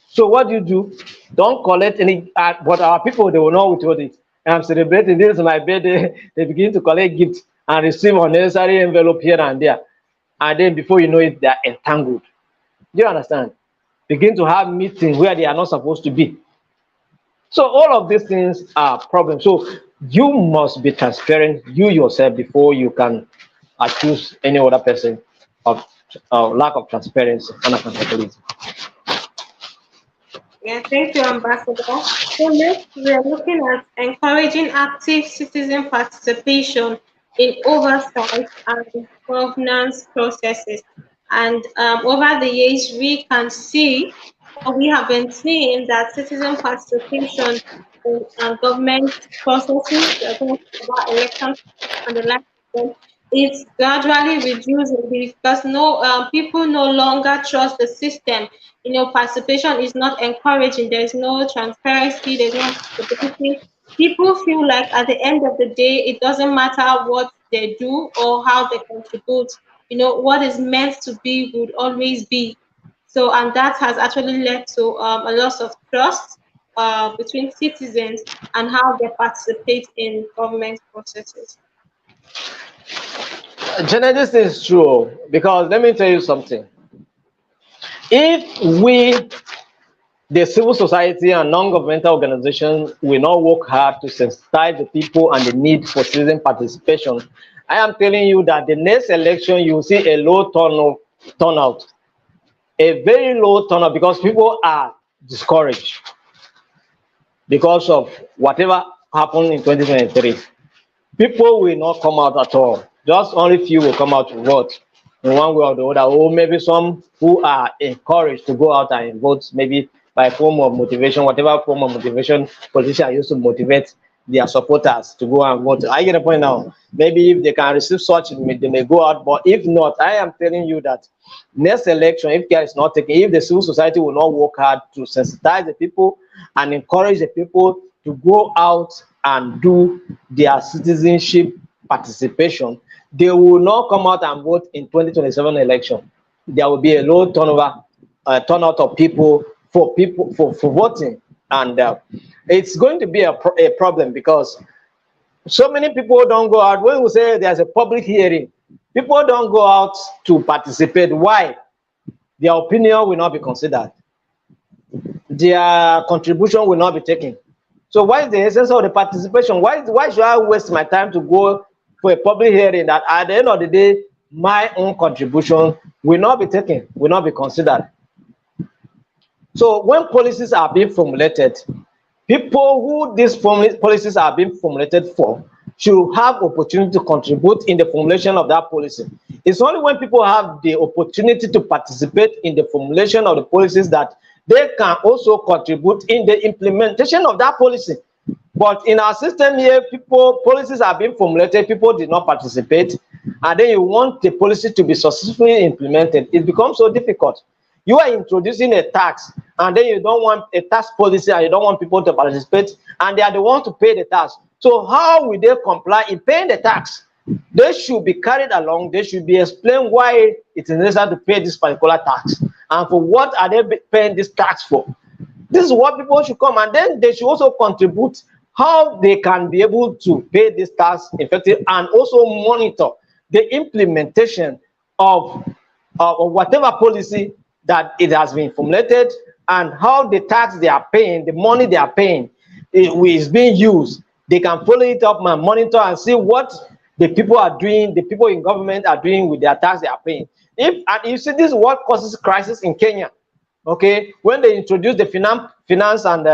So what do? Don't collect any, but our people, they will not withhold it. I'm celebrating, this is my birthday. They begin to collect gifts and receive unnecessary envelope here and there. And then before you know it, they are entangled. Do you understand? Begin to have meetings where they are not supposed to be. So all of these things are problems. So you must be transparent, you yourself, before you can accuse any other person of lack of transparency and accountability. Yeah, thank you, Ambassador. So next, we are looking at encouraging active citizen participation in oversight and governance processes. And over the years, we can see, or we have been seeing that citizen participation in government processes, about elections and the like, it's gradually reducing because no people no longer trust the system. Participation is not encouraging. There's no transparency. There's no accountability. People feel like at the end of the day, it doesn't matter what they do or how they contribute. What is meant to be would always be. So, and that has actually led to a loss of trust between citizens and how they participate in government processes. Genesis is true because let me tell you something. If we, the civil society and non-governmental organizations, will not work hard to sensitize the people and the need for citizen participation, I am telling you that the next election you will see a low turnout, a very low turnout because people are discouraged. because of whatever happened in 2023. People will not come out at all. Just only few will come out to vote in one way or the other, or maybe some who are encouraged to go out and vote, maybe by form of motivation, whatever form of motivation politicians use to motivate their supporters to go and vote. I get a point now. Maybe if they can receive such, they may go out. But if not, I am telling you that next election, if care is not taken, if the civil society will not work hard to sensitize the people and encourage the people to go out and do their citizenship participation, they will not come out and vote in 2027 election. There will be a low turnout of people for voting, and it's going to be a problem because so many people don't go out. When we say there's a public hearing, people don't go out to participate. Why? Their opinion will not be considered. Their contribution will not be taken. So why is the essence of the participation? Why should I waste my time to go for a public hearing that at the end of the day, my own contribution will not be taken, will not be considered? So when policies are being formulated, people who these policies are being formulated for should have opportunity to contribute in the formulation of that policy. It's only when people have the opportunity to participate in the formulation of the policies that they can also contribute in the implementation of that policy. But in our system here, policies are being formulated, people did not participate, and then you want the policy to be successfully implemented. It becomes so difficult. You are introducing a tax, and then you don't want a tax policy, and you don't want people to participate, and they are the ones to pay the tax. So how will they comply in paying the tax? They should be carried along. They should be explained why it is necessary to pay this particular tax, and for what are they paying this tax for. This is what people should come, and then they should also contribute how they can be able to pay this tax effectively, and also monitor the implementation of whatever policy that it has been formulated, and how the tax they are paying, the money they are paying, is being used. They can follow it up and monitor and see what the people are doing, the people in government are doing with their tax they are paying. And you see, this is what causes crisis in Kenya. Okay, when they introduced the finance and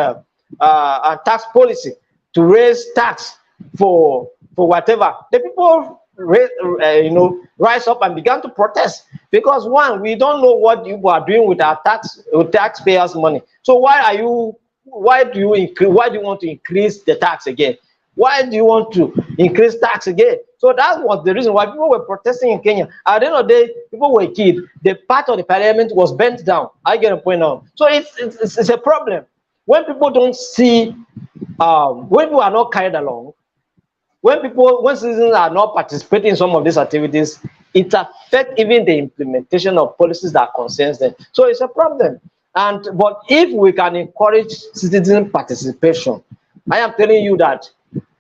tax policy to raise tax for whatever, the people rise up and began to protest because, one, we don't know what you are doing with our taxpayers' money. So why do you want to increase the tax again? Why do you want to increase tax again? So that was the reason why people were protesting in Kenya. At the end of the day, people were killed. The part of the parliament was burnt down. I get a point now. So it's a problem when people don't see, when people are not carried along, when citizens are not participating in some of these activities, it affects even the implementation of policies that concerns them. So it's a problem. But if we can encourage citizen participation, I am telling you that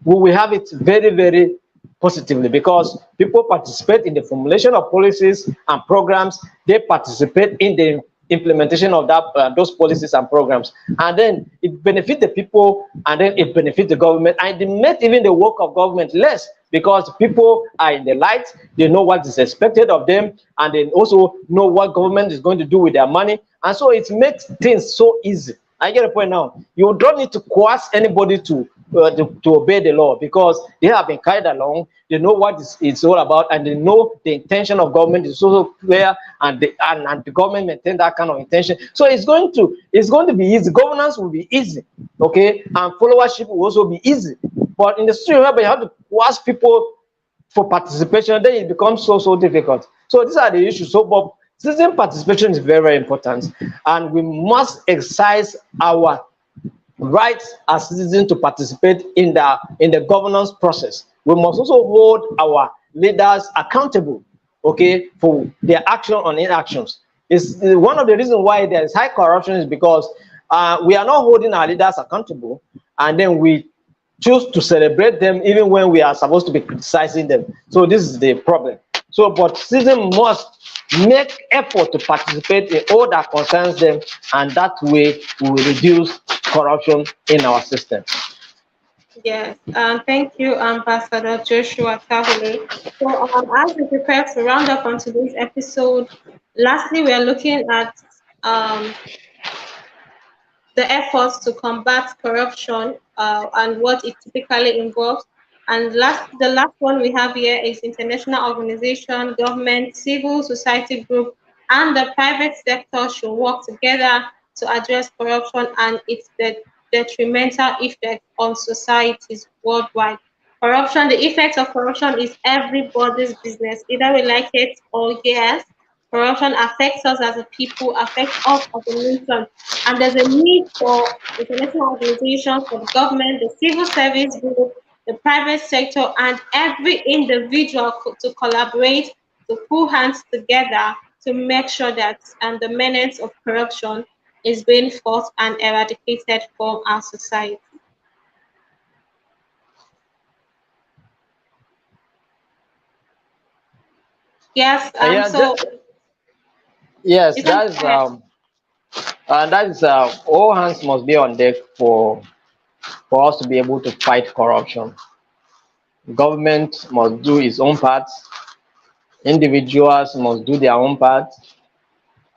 we will have it very, very positively, because people participate in the formulation of policies and programs. They participate in the implementation of those policies and programs, and then it benefits the people, and then it benefits the government, and it makes even the work of government less, because people are in the light. They know what is expected of them, and they also know what government is going to do with their money, and so it makes things so easy. I get a point now. You don't need to coerce anybody to obey the law, because they have been carried along. They know what it's all about, and they know the intention of government is also clear, and the government maintain that kind of intention. So it's going to be easy. Governance will be easy, okay, and followership will also be easy. But in the situation where you have to coerce people for participation, then it becomes so difficult. So these are the issues. So, but citizen participation is very, very important, and we must exercise our rights as citizens to participate in the governance process. We must also hold our leaders accountable, okay, for their action on inactions. It's one of the reasons why there is high corruption, is because we are not holding our leaders accountable, and then we choose to celebrate them even when we are supposed to be criticizing them. So this is the problem. So, but citizens must make effort to participate in all that concerns them, and that way we will reduce corruption in our system. Yes, thank you, Ambassador Joshua Tahule. So, as we prepare to round up on today's episode, lastly, we are looking at the efforts to combat corruption and what it typically involves. And the last one we have here is international organization, government, civil society group, and the private sector should work together to address corruption and its detrimental effect on societies worldwide. Corruption, the effect of corruption is everybody's business, either we like it or yes. Corruption affects us as a people, affects us as a nation, and there's a need for international organizations, for the government, the civil service group, the private sector, and every individual to collaborate, to pull hands together to make sure that the menace of corruption is being fought and eradicated from our society. Yes, Yeah, so yes, you can that go is ahead. all hands must be on deck for us to be able to fight corruption. Government must do its own part. Individuals must do their own part.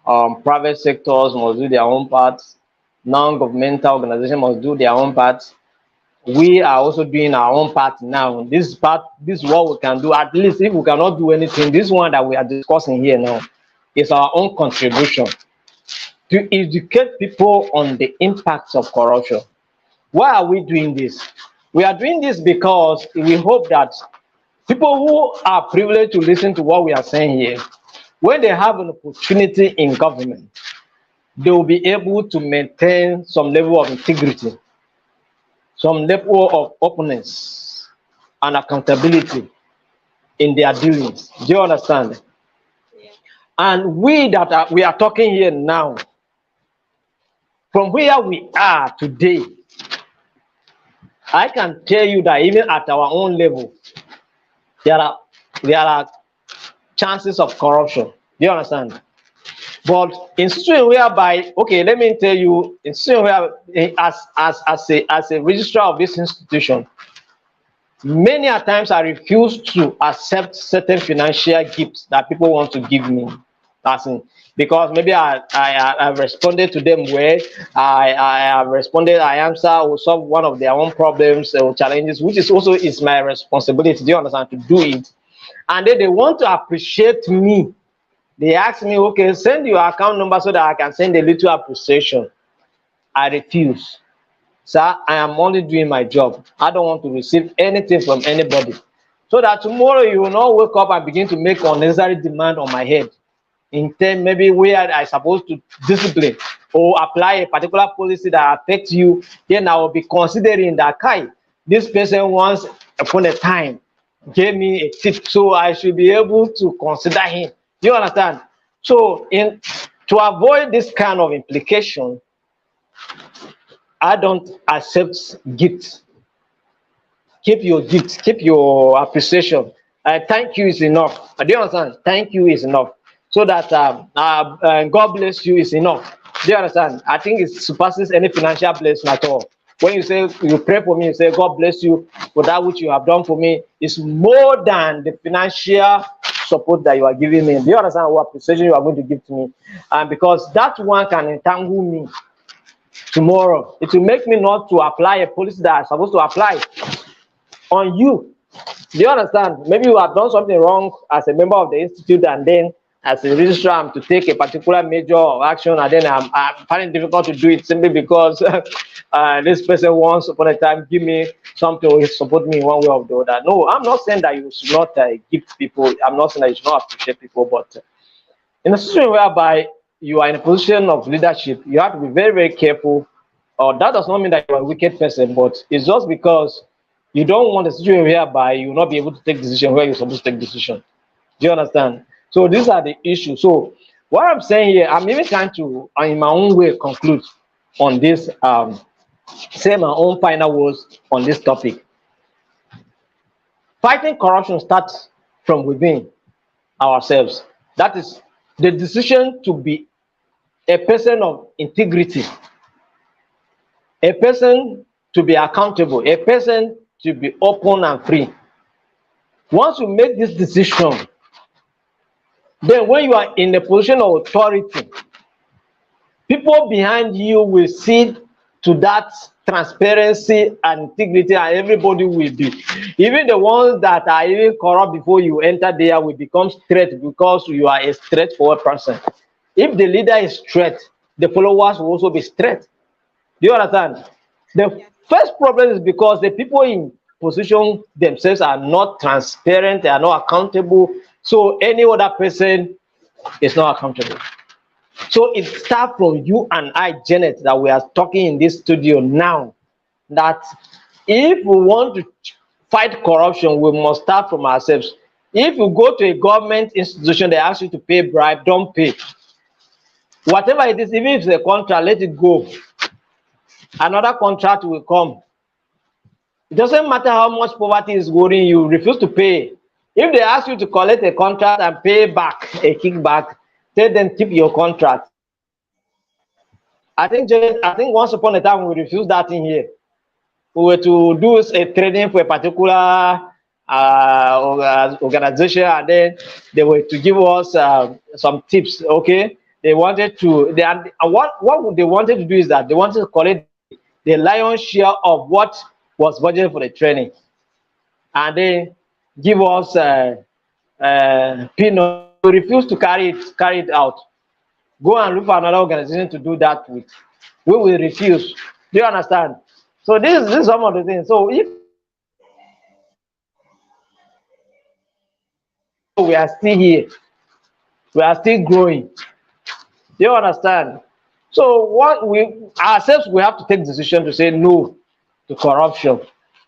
Private sectors must do their own part. Non-governmental organizations must do their own part. We are also doing our own part now. This is what we can do. At least if we cannot do anything, this one that we are discussing here now is our own contribution to educate people on the impacts of corruption. Why are we doing this? We are doing this because we hope that people who are privileged to listen to what we are saying here, when they have an opportunity in government, they will be able to maintain some level of integrity, some level of openness and accountability in their dealings. Do you understand? Yeah. And we are talking here now, from where we are today, I can tell you that even at our own level, there are there are chances of corruption. Do you understand? But in situation whereby, okay, let me tell you, in situation where as a registrar of this institution, many a times I refuse to accept certain financial gifts that people want to give me. As in, because maybe I responded to them well, I have responded, I answer or solve one of their own problems or challenges, which is also is my responsibility. Do you understand, to do it? And then they want to appreciate me. They ask me, okay, send your account number so that I can send a little appreciation. I refuse. Sir, I am only doing my job. I don't want to receive anything from anybody. So that tomorrow you will not wake up and begin to make unnecessary demand on my head. In terms maybe where I supposed to discipline or apply a particular policy that affects you, then I will be considering that Kai, this person once upon a time gave me a tip, so I should be able to consider him. Do you understand? So in to avoid this kind of implication, I don't accept gifts. Keep your gifts, keep your appreciation. Thank you is enough. Do you understand? Thank you is enough. So that God bless you is enough. Do you understand? I think it surpasses any financial blessing at all. When you say you pray for me, you say God bless you for that which you have done for me, is more than the financial support that you are giving me. Do you understand what appreciation you are going to give to me? And because that one can entangle me tomorrow, it will make me not to apply a policy that I'm supposed to apply on you. Do you understand? Maybe you have done something wrong as a member of the institute, and then as a registrar, I'm to take a particular measure of action, and then I'm finding it difficult to do it simply because this person once upon a time give me something or support me in one way or the other. No, I'm not saying that you should not give people. I'm not saying that you should not appreciate people, but in a situation whereby you are in a position of leadership, you have to be very, very careful. That does not mean that you're a wicked person, but it's just because you don't want a situation whereby you will not be able to take decision where you're supposed to take decision. Do you understand? So these are the issues. So what I'm saying here, I'm even trying to, in my own way, conclude on this, say my own final words on this topic. Fighting corruption starts from within ourselves. That is the decision to be a person of integrity, a person to be accountable, a person to be open and free. Once you make this decision, then when you are in a position of authority, people behind you will see to that transparency and integrity, and everybody will be, even the ones that are even corrupt before you enter there will become straight, because you are a straightforward person. If the leader is straight, the followers will also be straight. Do you understand? The Yes. first problem is because the people in position themselves are not transparent, they are not accountable, so any other person is not accountable. So it starts from you and I, Janet, that we are talking in this studio now, that if we want to fight corruption, we must start from ourselves. If you go to a government institution, they ask you to pay bribe, don't pay. Whatever it is, even if it's a contract, let it go. Another contract will come. It doesn't matter how much poverty is worrying you, refuse to pay. If they ask you to collect a contract and pay back a kickback, tell them keep your contract. I think, Janet, I think once upon a time we refused that in here. We were to do a training for a particular organization, and then they were to give us some tips. Okay, they wanted to. What they wanted to do is that they wanted to collect the lion's share of what was budgeted for the training, and then give us peanuts. We refuse to carry it out. Go and look for another organization to do that with. We will refuse. Do you understand? So this is some of the things. So if we are still here, we are still growing. Do you understand? So what we ourselves, we have to take decision to say no to corruption.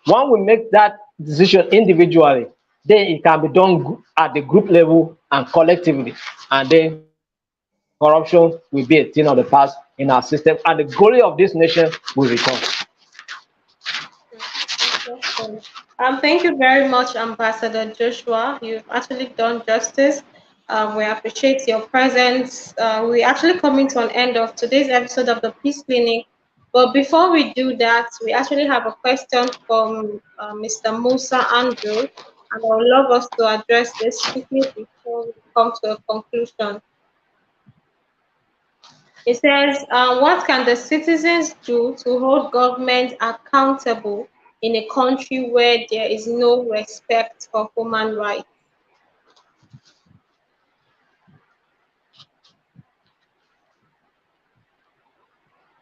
When we make that decision individually, then it can be done at the group level and collectively, and then corruption will be a thing of the past in our system, and the glory of this nation will return. Interesting. Thank you very much, Ambassador Joshua. You've actually done justice. We appreciate your presence. We actually coming to an end of today's episode of the Peace Clinic. But before we do that, we actually have a question from Mr. Musa Andrew, and I would love us to address this quickly before we come to a conclusion. It says, what can the citizens do to hold government accountable in a country where there is no respect for human rights?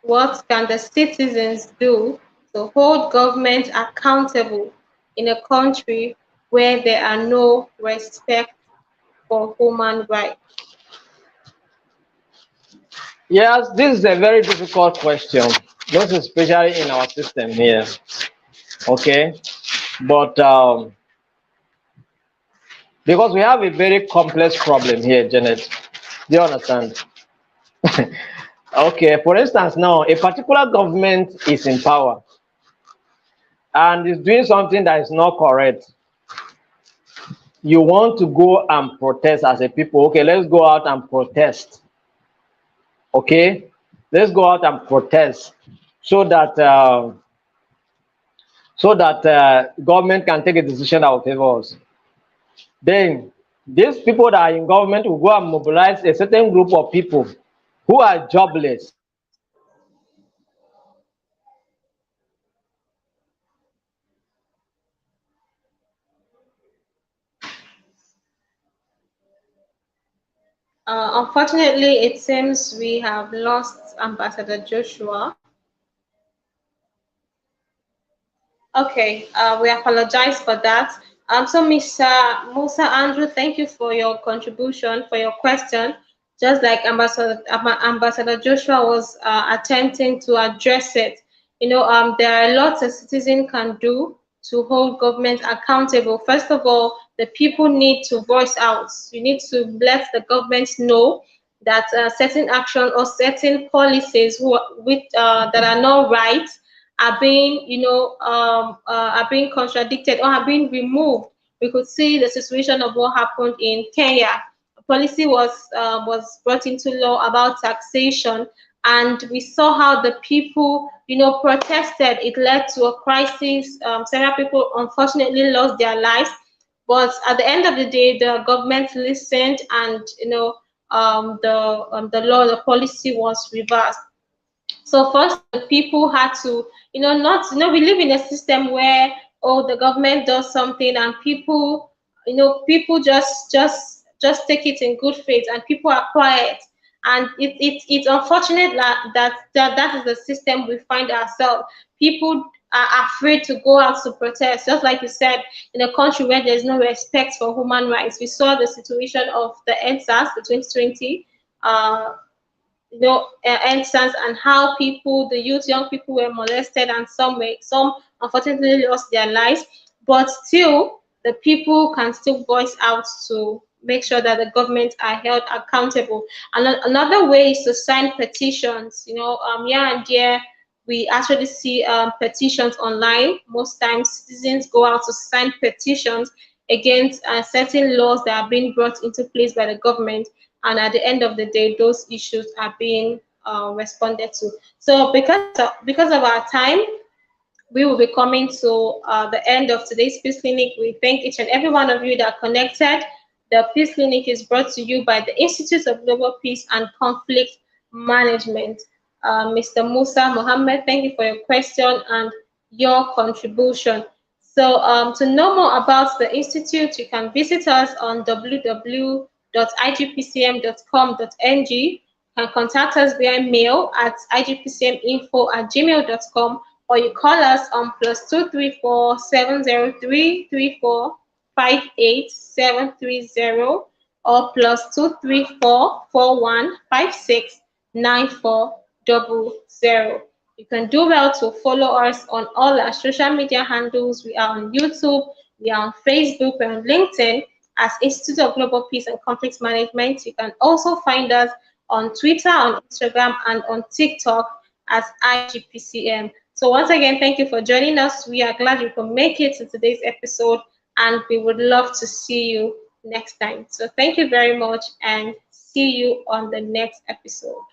What can the citizens do to hold government accountable in a country where there are no respect for human rights? Yes, this is a very difficult question, most especially in our system here. Okay, but because we have a very complex problem here, Janet. Do you understand? Okay, for instance, now a particular government is in power and is doing something that is not correct. You want to go and protest as a people. Okay, let's go out and protest. Okay, let's go out and protest so that government can take a decision that will favor us. Then these people that are in government will go and mobilize a certain group of people who are jobless. Unfortunately, it seems we have lost Ambassador Joshua. Okay, we apologize for that. So, Mr. Musa Andrew, thank you for your contribution, for your question. Just like Ambassador Joshua was attempting to address it, there are lots a citizen can do to hold government accountable. First of all, the people need to voice out. You need to let the government know that certain action or certain policies that are not right are being, are being contradicted or are being removed. We could see the situation of what happened in Kenya. A policy was brought into law about taxation, and we saw how the people, protested. It led to a crisis. Several people unfortunately lost their lives, but at the end of the day, the government listened, and the law, the policy was reversed. So first, the people had to, not, we live in a system where, oh, the government does something and people, people just take it in good faith and people are quiet. And it's unfortunate that is the system we find ourselves. People are afraid to go out to protest, just like you said, in a country where there's no respect for human rights. We saw the situation of the NSAS, the 2020 instance, and how people, the youth, young people were molested, and some unfortunately lost their lives. But still, the people can still voice out to make sure that the government are held accountable. And another way is to sign petitions. Here and there, we actually see petitions online. Most times, citizens go out to sign petitions against certain laws that are being brought into place by the government, and at the end of the day, those issues are being responded to. So because of our time, we will be coming to the end of today's Peace Clinic. We thank each and every one of you that connected. The Peace Clinic is brought to you by the Institute of Global Peace and Conflict Management. Mr. Musa Mohammed, thank you for your question and your contribution. So to know more about the Institute, you can visit us on www.igpcm.com.ng. You can contact us via mail at igpcminfo@gmail.com, or you call us on +234 703 3458 730, or +234 4156 9400. You can do well to follow us on all our social media handles. We are on YouTube, we are on Facebook, we're on LinkedIn as Institute of Global Peace and Conflict Management. You can also find us on Twitter, on Instagram, and on TikTok as IGPCM. So once again, thank you for joining us. We are glad you could make it to today's episode, and we would love to see you next time. So thank you very much, and see you on the next episode.